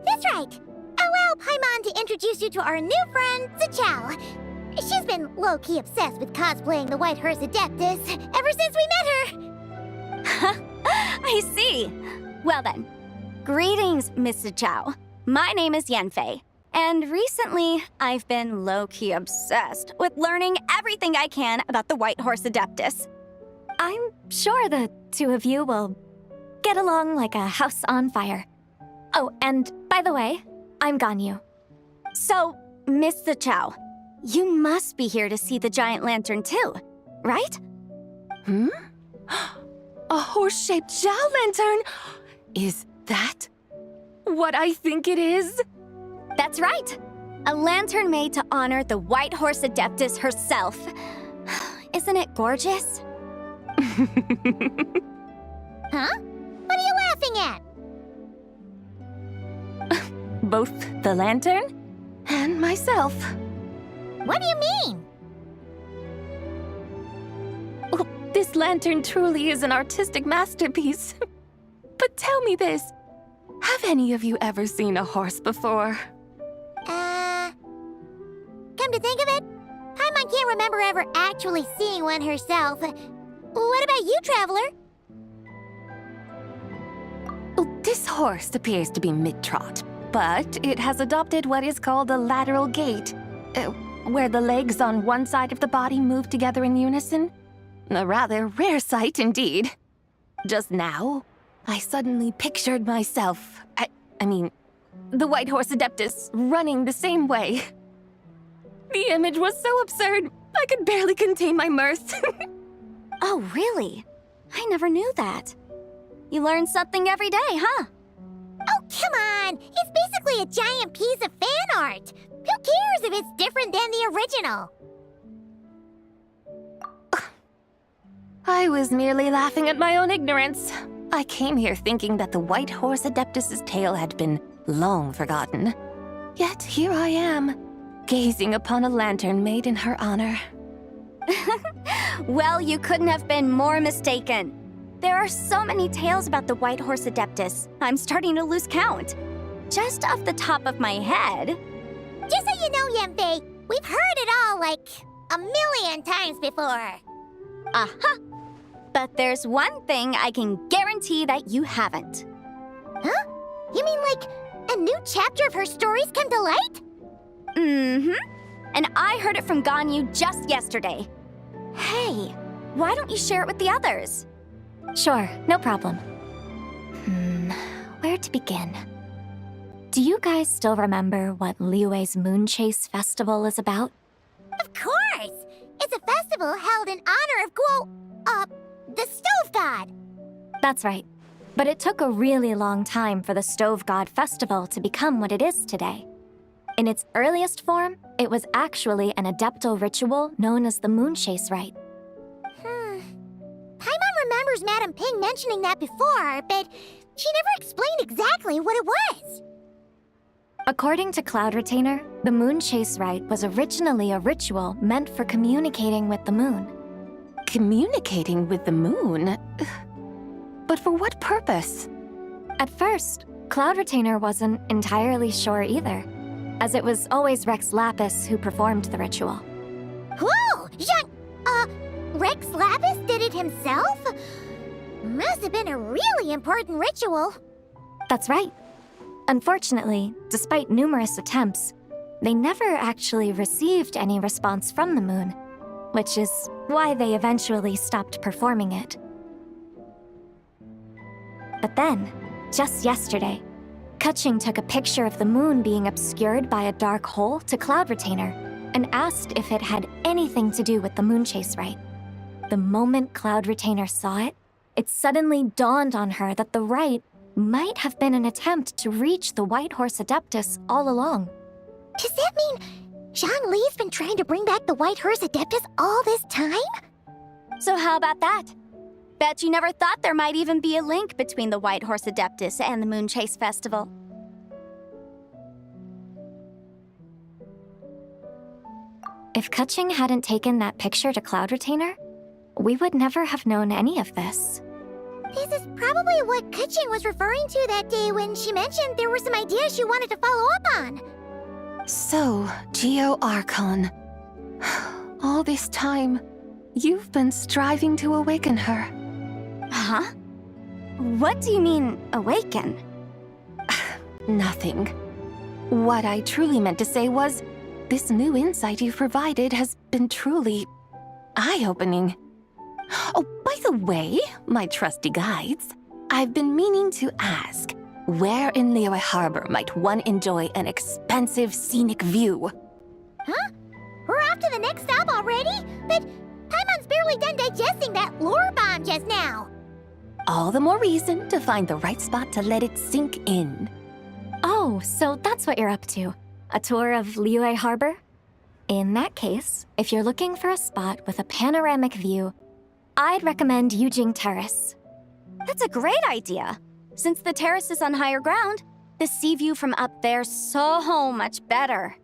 That's right. Allow Paimon to introduce you to our new friend, Zichao. She's been low-key obsessed with cosplaying the White Horse Adeptus ever since we met her. I see. Well then, greetings, Miss Zichao. My name is Yanfei, and recently I've been low-key obsessed with learning everything I can about the White Horse Adeptus. I'm sure the two of you will get along like a house on fire. Oh, and by the way, I'm Ganyu. So, Miss Zichao, you must be here to see the giant lantern too, right? A horse-shaped Zhao lantern? Is that what I think it is? That's right. A lantern made to honor the White Horse Adeptus herself. Isn't it gorgeous? Huh? What are you laughing at? Both the lantern and myself. What do you mean? Oh, this lantern truly is an artistic masterpiece. But tell me this, have any of you ever seen a horse before? Come to think of it, Paimon can't remember ever actually seeing one herself. What about you, Traveler? Oh, this horse appears to be mid-trot, but it has adopted what is called a lateral gait, where the legs on one side of the body move together in unison. A rather rare sight indeed. Just now, I suddenly pictured myself, I mean, the White Horse Adeptus running the same way. The image was so absurd, I could barely contain my mirth. Oh, really? I never knew that. You learn something every day, huh? Oh, come on! It's basically a giant piece of fan art! Who cares if it's different than the original? I was merely laughing at my own ignorance. I came here thinking that the White Horse Adeptus's tale had been long forgotten. Yet here I am, gazing upon a lantern made in her honor. Well, you couldn't have been more mistaken. There are so many tales about the White Horse Adeptus, I'm starting to lose count. Just off the top of my head... Just so you know, Yanfei, we've heard it all like a million times before. Uh-huh. But there's one thing I can guarantee that you haven't. Huh? You mean like a new chapter of her stories come to light? Mm-hmm. And I heard it from Ganyu just yesterday. Hey, why don't you share it with the others? Sure, no problem. Where to begin? Do you guys still remember what Liyue's Moon Chase Festival is about? Of course! It's a festival held in honor of the Stove God. That's right. But it took a really long time for the Stove God Festival to become what it is today. In its earliest form, it was actually an adeptal ritual known as the Moon Chase Rite. Paimon remembers Madame Ping mentioning that before, but she never explained exactly what it was. According to Cloud Retainer, the Moon Chase Rite was originally a ritual meant for communicating with the moon. Communicating with the moon? But for what purpose? At first, Cloud Retainer wasn't entirely sure either, as it was always Rex Lapis who performed the ritual. Whoa! Rex Lapis did it himself? Must have been a really important ritual. That's right. Unfortunately, despite numerous attempts, they never actually received any response from the moon, which is why they eventually stopped performing it. But then, just yesterday, Kaching took a picture of the moon being obscured by a dark hole to Cloud Retainer and asked if it had anything to do with the moon chase rite. The moment Cloud Retainer saw it, it suddenly dawned on her that the rite might have been an attempt to reach the White Horse Adeptus all along. Does that mean Zhongli's been trying to bring back the White Horse Adeptus all this time? So how about that? Bet you never thought there might even be a link between the White Horse Adeptus and the Moon Chase Festival. If Kaching hadn't taken that picture to Cloud Retainer, we would never have known any of this. This is probably what Kaching was referring to that day when she mentioned there were some ideas she wanted to follow up on. So, Geo Archon. All this time, you've been striving to awaken her. Huh? What do you mean, awaken? Nothing. What I truly meant to say was, this new insight you've provided has been truly eye-opening. Oh, by the way, my trusty guides, I've been meaning to ask, where in Liyue Harbor might one enjoy an expansive scenic view? Huh? We're off to the next stop already? But Paimon's barely done digesting that lore bomb just now. All the more reason to find the right spot to let it sink in. Oh, so that's what you're up to. A tour of Liyue Harbor? In that case, if you're looking for a spot with a panoramic view, I'd recommend Yujing Terrace. That's a great idea. Since the terrace is on higher ground, the sea view from up there's so much better.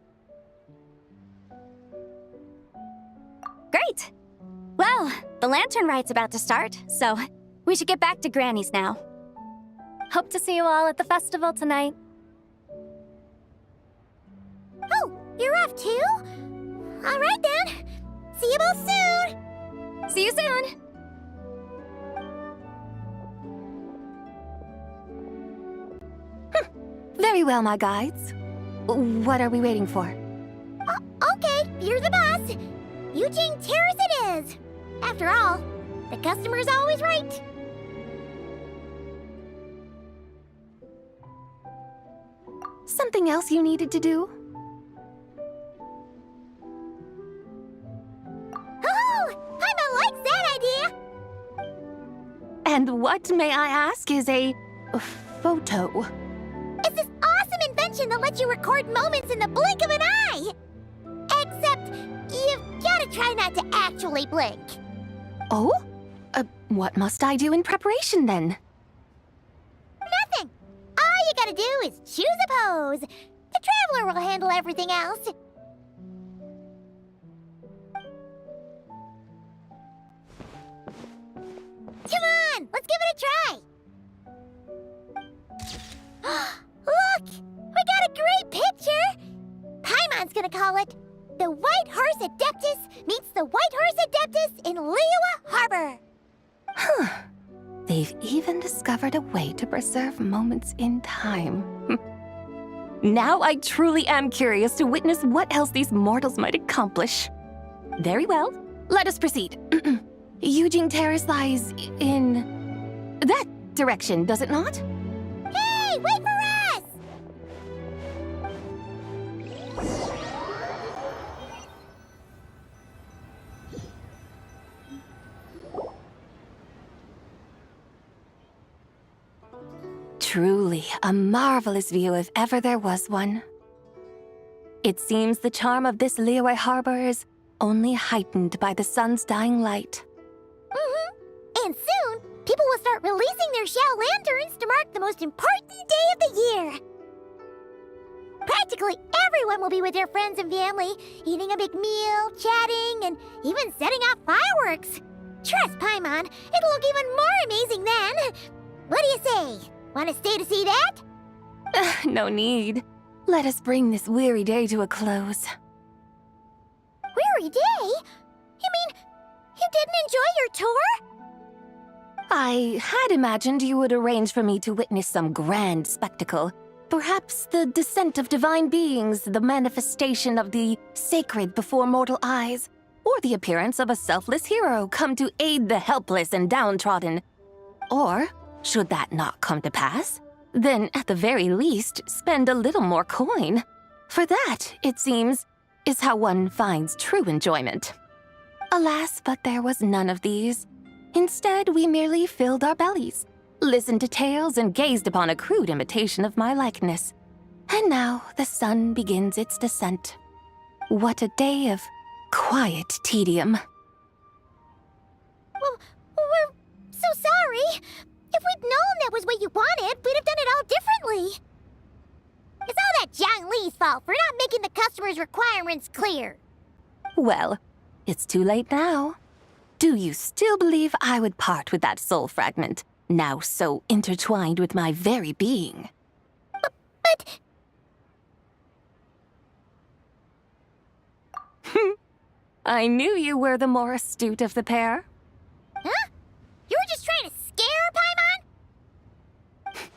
Great! Well, the Lantern Rite's about to start, so we should get back to Granny's now. Hope to see you all at the festival tonight. Oh, you're off too? All right then. See you both soon. See you soon! Very well, my guides. What are we waiting for? Okay, you're the boss. Eugene Terrace it is. After all, the customer's always right. Something else you needed to do? Oh, Paimon likes that idea. And what, may I ask, is a photo? It's this awesome invention that lets you record moments in the blink of an eye. Except, you've gotta try not to actually blink. Oh? What must I do in preparation then? Nothing. All you gotta do is choose a pose. The Traveler will handle everything else. Come on, let's give it a try. Look, we got a great picture. Paimon's gonna call it The White Horse Adeptus Meets the White Horse Adeptus in Liyue Harbor. Huh. They've even discovered a way to preserve moments in time. Now I truly am curious to witness what else these mortals might accomplish. Very well, let us proceed. Eugene Terrace lies in that direction, does it not? Hey, wait for us! Truly a marvelous view if ever there was one. It seems the charm of this Liyue Harbor is only heightened by the sun's dying light. And soon, people will start releasing their Xiao lanterns to mark the most important day of the year. Practically everyone will be with their friends and family, eating a big meal, chatting, and even setting off fireworks. Trust Paimon, it'll look even more amazing then. What do you say? Want to stay to see that? No need. Let us bring this weary day to a close. Weary day? You mean you didn't enjoy your tour? I had imagined you would arrange for me to witness some grand spectacle. Perhaps the descent of divine beings, the manifestation of the sacred before mortal eyes, or the appearance of a selfless hero come to aid the helpless and downtrodden. Or Should that not come to pass, then at the very least, spend a little more coin. For that, it seems, is how one finds true enjoyment. Alas, but there was none of these. Instead, we merely filled our bellies, listened to tales, and gazed upon a crude imitation of my likeness. And now the sun begins its descent. What a day of quiet tedium. Well, we're so sorry. If we'd known that was what you wanted, we'd have done it all differently. It's all that Zhang Li's fault for not making the customer's requirements clear. Well, it's too late now. Do you still believe I would part with that soul fragment, now so intertwined with my very being? But... I knew you were the more astute of the pair. Huh? You were just trying to scare Paimon?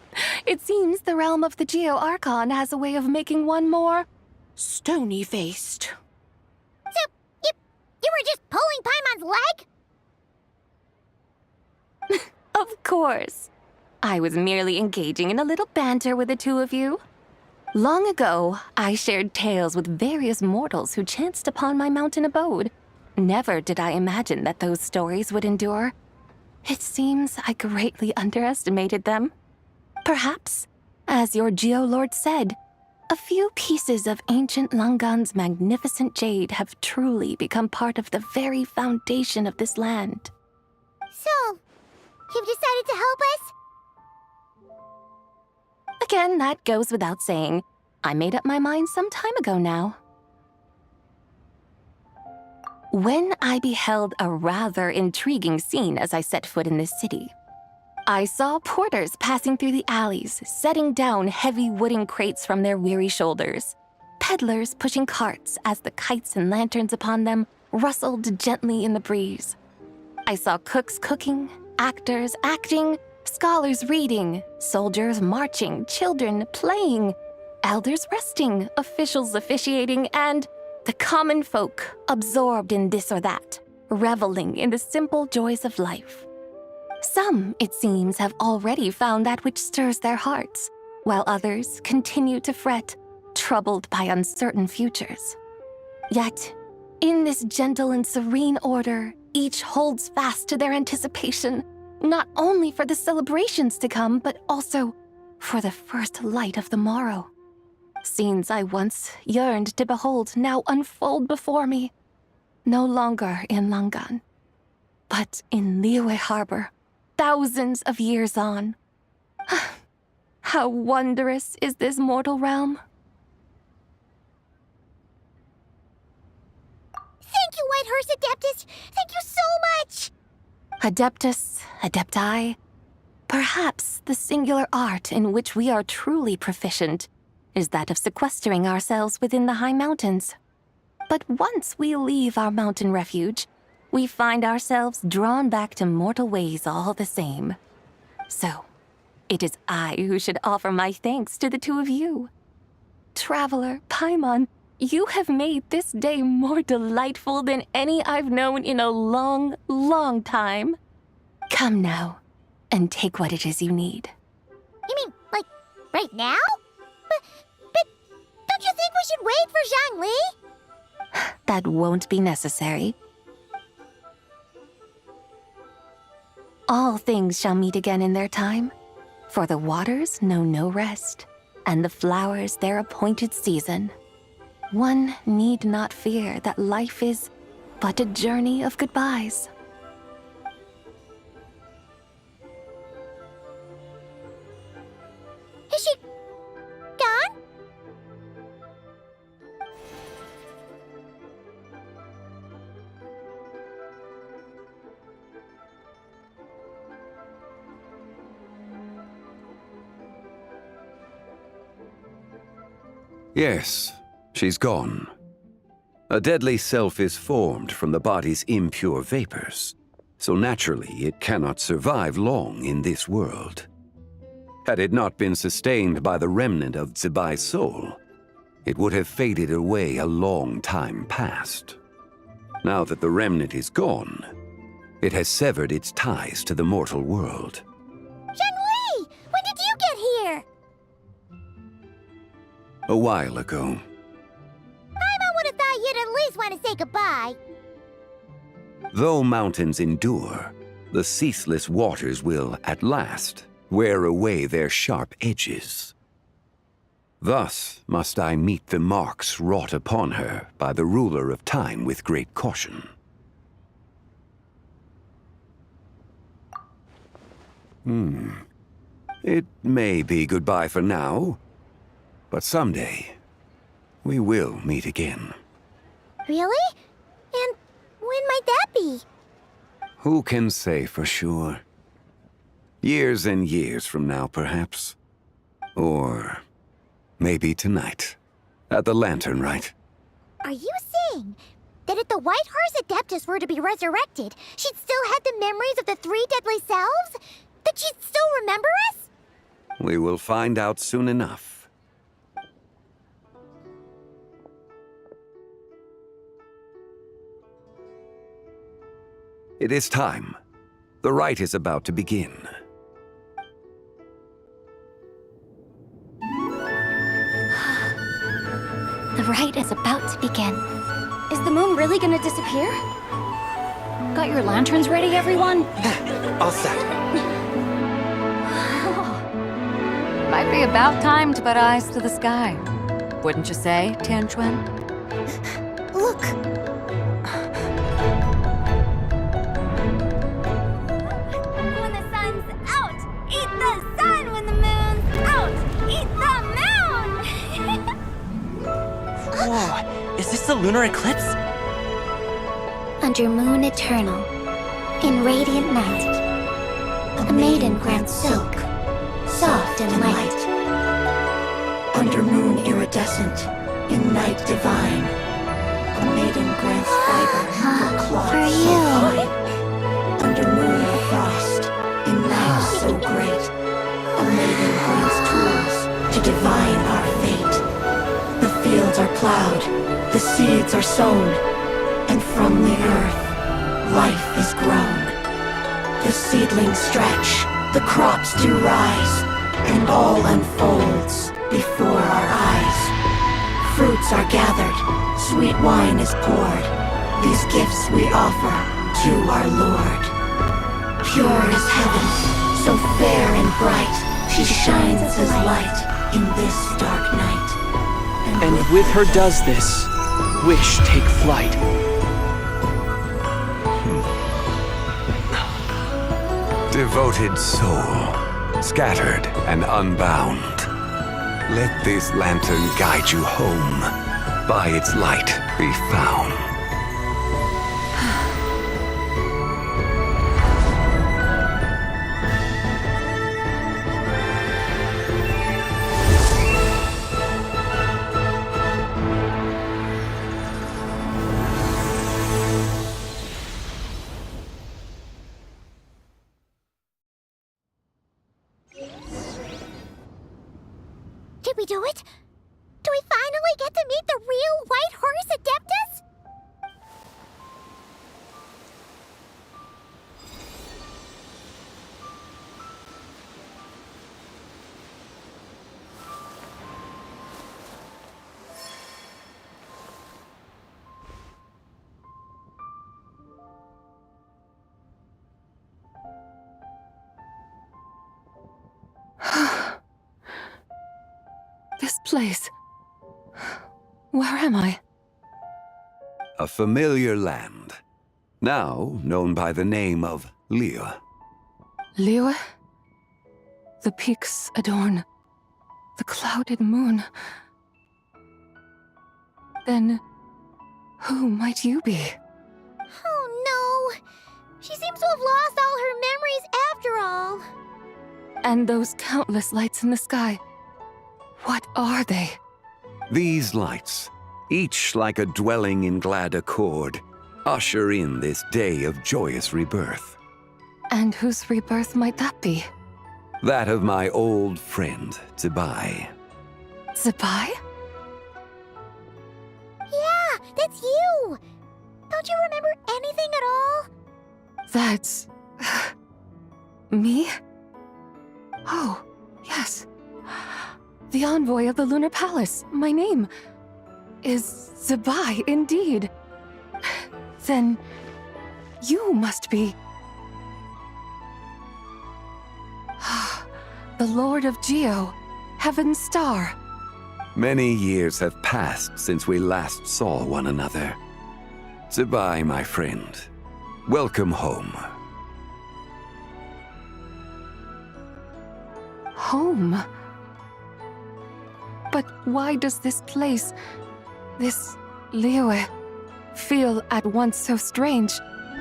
It seems the realm of the Geo-Archon has a way of making one more stony-faced. So, you were just pulling Paimon's leg? Of course. I was merely engaging in a little banter with the two of you. Long ago, I shared tales with various mortals who chanced upon my mountain abode. Never did I imagine that those stories would endure. It seems I greatly underestimated them. Perhaps, as your Geolord said, a few pieces of ancient Langan's magnificent jade have truly become part of the very foundation of this land. So, you've decided to help us? Again, that goes without saying. I made up my mind some time ago now. When I beheld a rather intriguing scene as I set foot in this city, I saw porters passing through the alleys, setting down heavy wooden crates from their weary shoulders, peddlers pushing carts as the kites and lanterns upon them rustled gently in the breeze. I saw cooks cooking, actors acting, scholars reading, soldiers marching, children playing, elders resting, officials officiating, and the common folk absorbed in this or that, reveling in the simple joys of life. Some, it seems, have already found that which stirs their hearts, while others continue to fret, troubled by uncertain futures. Yet, in this gentle and serene order, each holds fast to their anticipation, not only for the celebrations to come, but also for the first light of the morrow. Scenes I once yearned to behold now unfold before me, no longer in Langan, but in Liyue Harbor, thousands of years on. How wondrous is this mortal realm! Thank you, Whitehurst Adeptus! Thank you so much! Adeptus, Adepti, perhaps the singular art in which we are truly proficient is that of sequestering ourselves within the high mountains. But once we leave our mountain refuge, we find ourselves drawn back to mortal ways all the same. So, it is I who should offer my thanks to the two of you. Traveler, Paimon, you have made this day more delightful than any I've known in a long, long time. Come now, and take what it is you need. You mean, like, right now? But don't you think we should wait for Zhang Li? That won't be necessary. All things shall meet again in their time, for the waters know no rest, and the flowers their appointed season. One need not fear that life is but a journey of goodbyes. Is she gone? Yes, she's gone. A deadly self is formed from the body's impure vapors, so naturally it cannot survive long in this world. Had it not been sustained by the remnant of Zibai's soul, it would have faded away a long time past. Now that the remnant is gone, it has severed its ties to the mortal world. Zhang a while ago. Paimon would have thought you'd at least want to say goodbye. Though mountains endure, the ceaseless waters will, at last, wear away their sharp edges. Thus must I meet the marks wrought upon her by the ruler of time with great caution. It may be goodbye for now, but someday we will meet again. Really? And when might that be? Who can say for sure? Years and years from now, perhaps. Or maybe tonight, at the Lantern Rite. Are you saying that if the White Horse Adeptus were to be resurrected, she'd still have the memories of the three deadly selves? That she'd still remember us? We will find out soon enough. It is time. The rite is about to begin. The rite is about to begin. Is the moon really gonna disappear? Got your lanterns ready, everyone? All set. Might be about time to put eyes to the sky. Wouldn't you say, Tianquan? Look! When the sun's out, eat the sun. When the moon's out, eat the moon. Whoa, is this the lunar eclipse? Under moon eternal, in radiant night, a maiden grants silk, soft and light. Under moon iridescent, in night divine, a maiden grants fiber for cloth For so you. fine. Under moon of frost, in night so great, a maiden grants tools to divine our fate. The fields are plowed, the seeds are sown, and from the earth, life is grown. The seedlings stretch, the crops do rise, and all unfolds before our eyes. Fruits are gathered, sweet wine is poured. These gifts we offer to our Lord. Pure is heaven, so fair and bright, she shines as light in this dark night. And with her does this, wish take flight. Devoted soul, scattered and unbound. Let this lantern guide you home, by its light be found. Did we do it? Do we finally get to meet the real White Horse Adeptus? This place. Where am I? A familiar land, now known by the name of Liyue. Liyue? The peaks adorn the clouded moon. Then, who might you be? Oh no! She seems to have lost all her memories after all. And those countless lights in the sky. What are they? These lights, each like a dwelling in glad accord, usher in this day of joyous rebirth. And whose rebirth might that be? That of my old friend, Zibai. Zibai? Yeah, that's you! Don't you remember anything at all? That's... me? Oh, yes. The envoy of the Lunar Palace. My name is Zabai, indeed. Then you must be... the Lord of Geo, Heaven's Star. Many years have passed since we last saw one another. Zabai, my friend. Welcome home. Home? But why does this place, this Liyue, feel at once so strange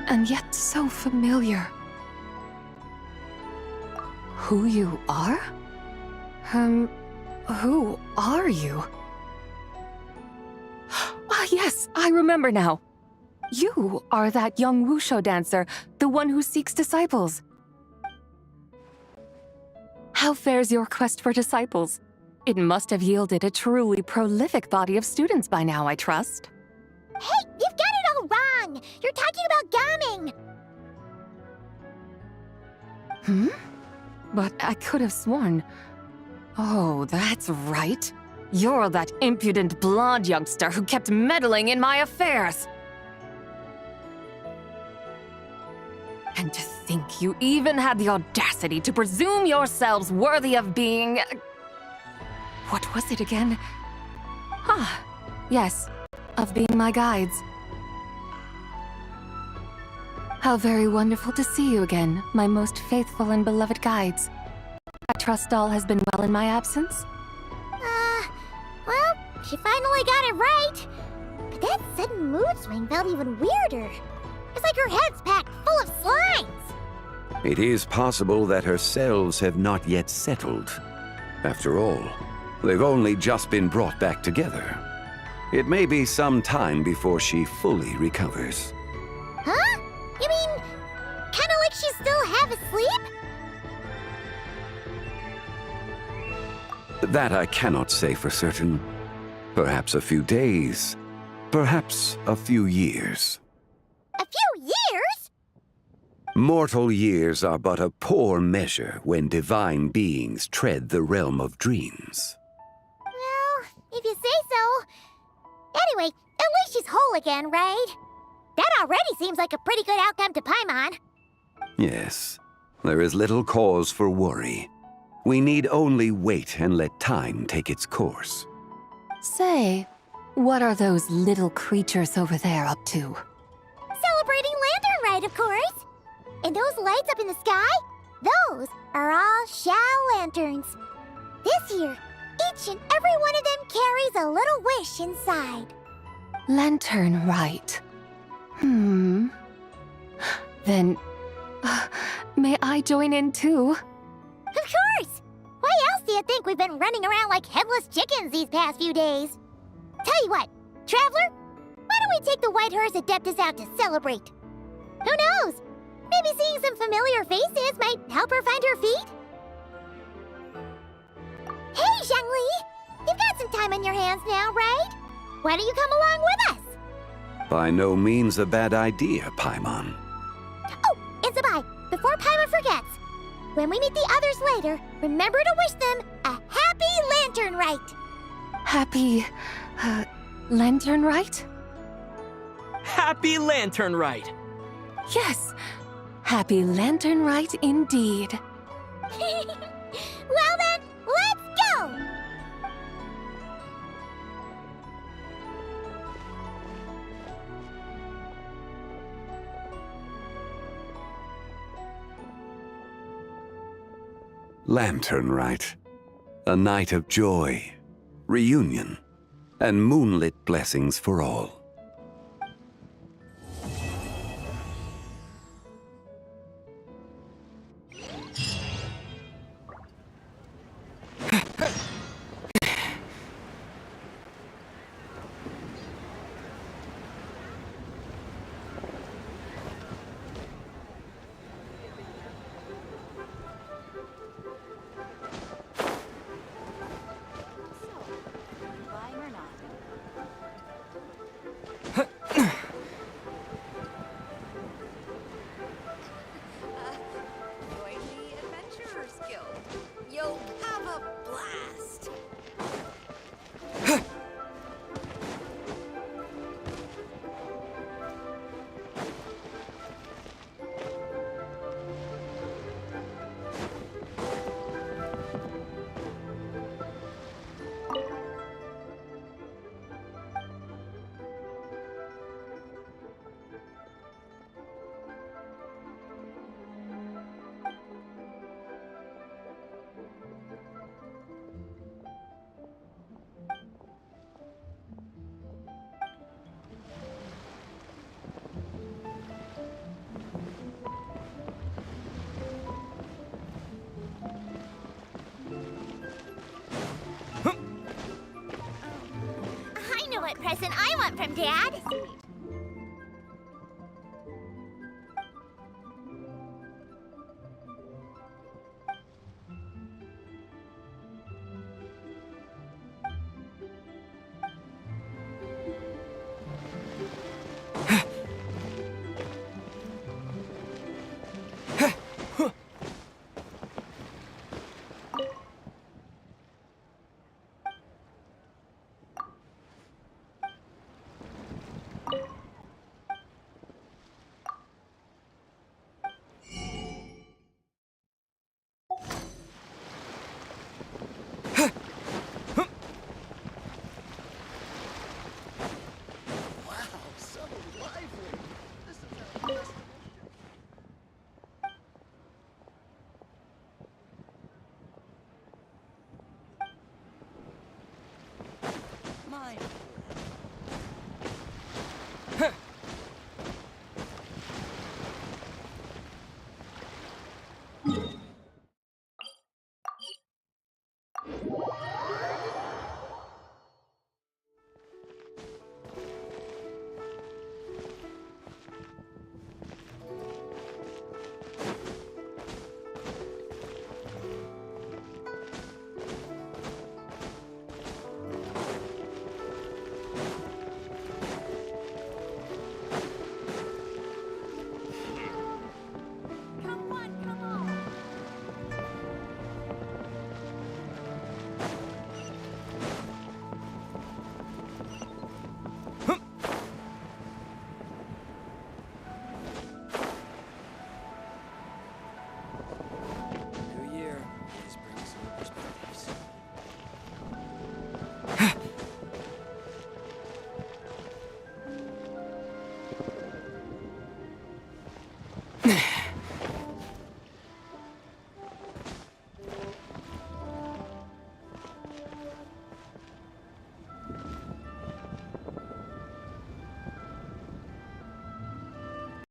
and yet so familiar? Who you are? Who are you? Ah, yes, I remember now. You are that young Wushu dancer, the one who seeks disciples. How fares your quest for disciples? It must have yielded a truly prolific body of students by now, I trust. Hey, you've got it all wrong! You're talking about gaming! But I could have sworn... Oh, that's right. You're that impudent blonde youngster who kept meddling in my affairs. And to think you even had the audacity to presume yourselves worthy of being... What was it again? Ah, yes, of being my guides. How very wonderful to see you again, my most faithful and beloved guides. I trust all has been well in my absence? Well, she finally got it right. But that sudden mood swing felt even weirder. It's like her head's packed full of slimes. It is possible that her cells have not yet settled. After all, they've only just been brought back together. It may be some time before she fully recovers. Huh? You mean, kinda like she's still half asleep? That I cannot say for certain. Perhaps a few days. Perhaps a few years. A few years? Mortal years are but a poor measure when divine beings tread the realm of dreams. Well, if you say so. Anyway, at least she's whole again, right? That already seems like a pretty good outcome to Paimon. Yes, there is little cause for worry. We need only wait and let time take its course. Say, what are those little creatures over there up to? Celebrating Lantern Rite, of course. And those lights up in the sky? Those are all Shao lanterns. This year, each and every one of them carries a little wish inside. Lantern Rite. Then, may I join in too? Of course! Why else do you think we've been running around like headless chickens these past few days? Tell you what, Traveler, why don't we take the White Horse Adeptus out to celebrate? Who knows? Maybe seeing some familiar faces might help her find her feet? Hey, Zhangli! You've got some time on your hands now, right? Why don't you come along with us? By no means a bad idea, Paimon. Oh, and Zabai, before Paimon forgets, when we meet the others later, remember to wish them a happy Lantern Rite! Happy... Lantern Rite? Happy Lantern Rite! Yes! Happy Lantern Rite indeed. Well then, let's go! Lantern Rite. A night of joy, reunion, and moonlit blessings for all. from Dad.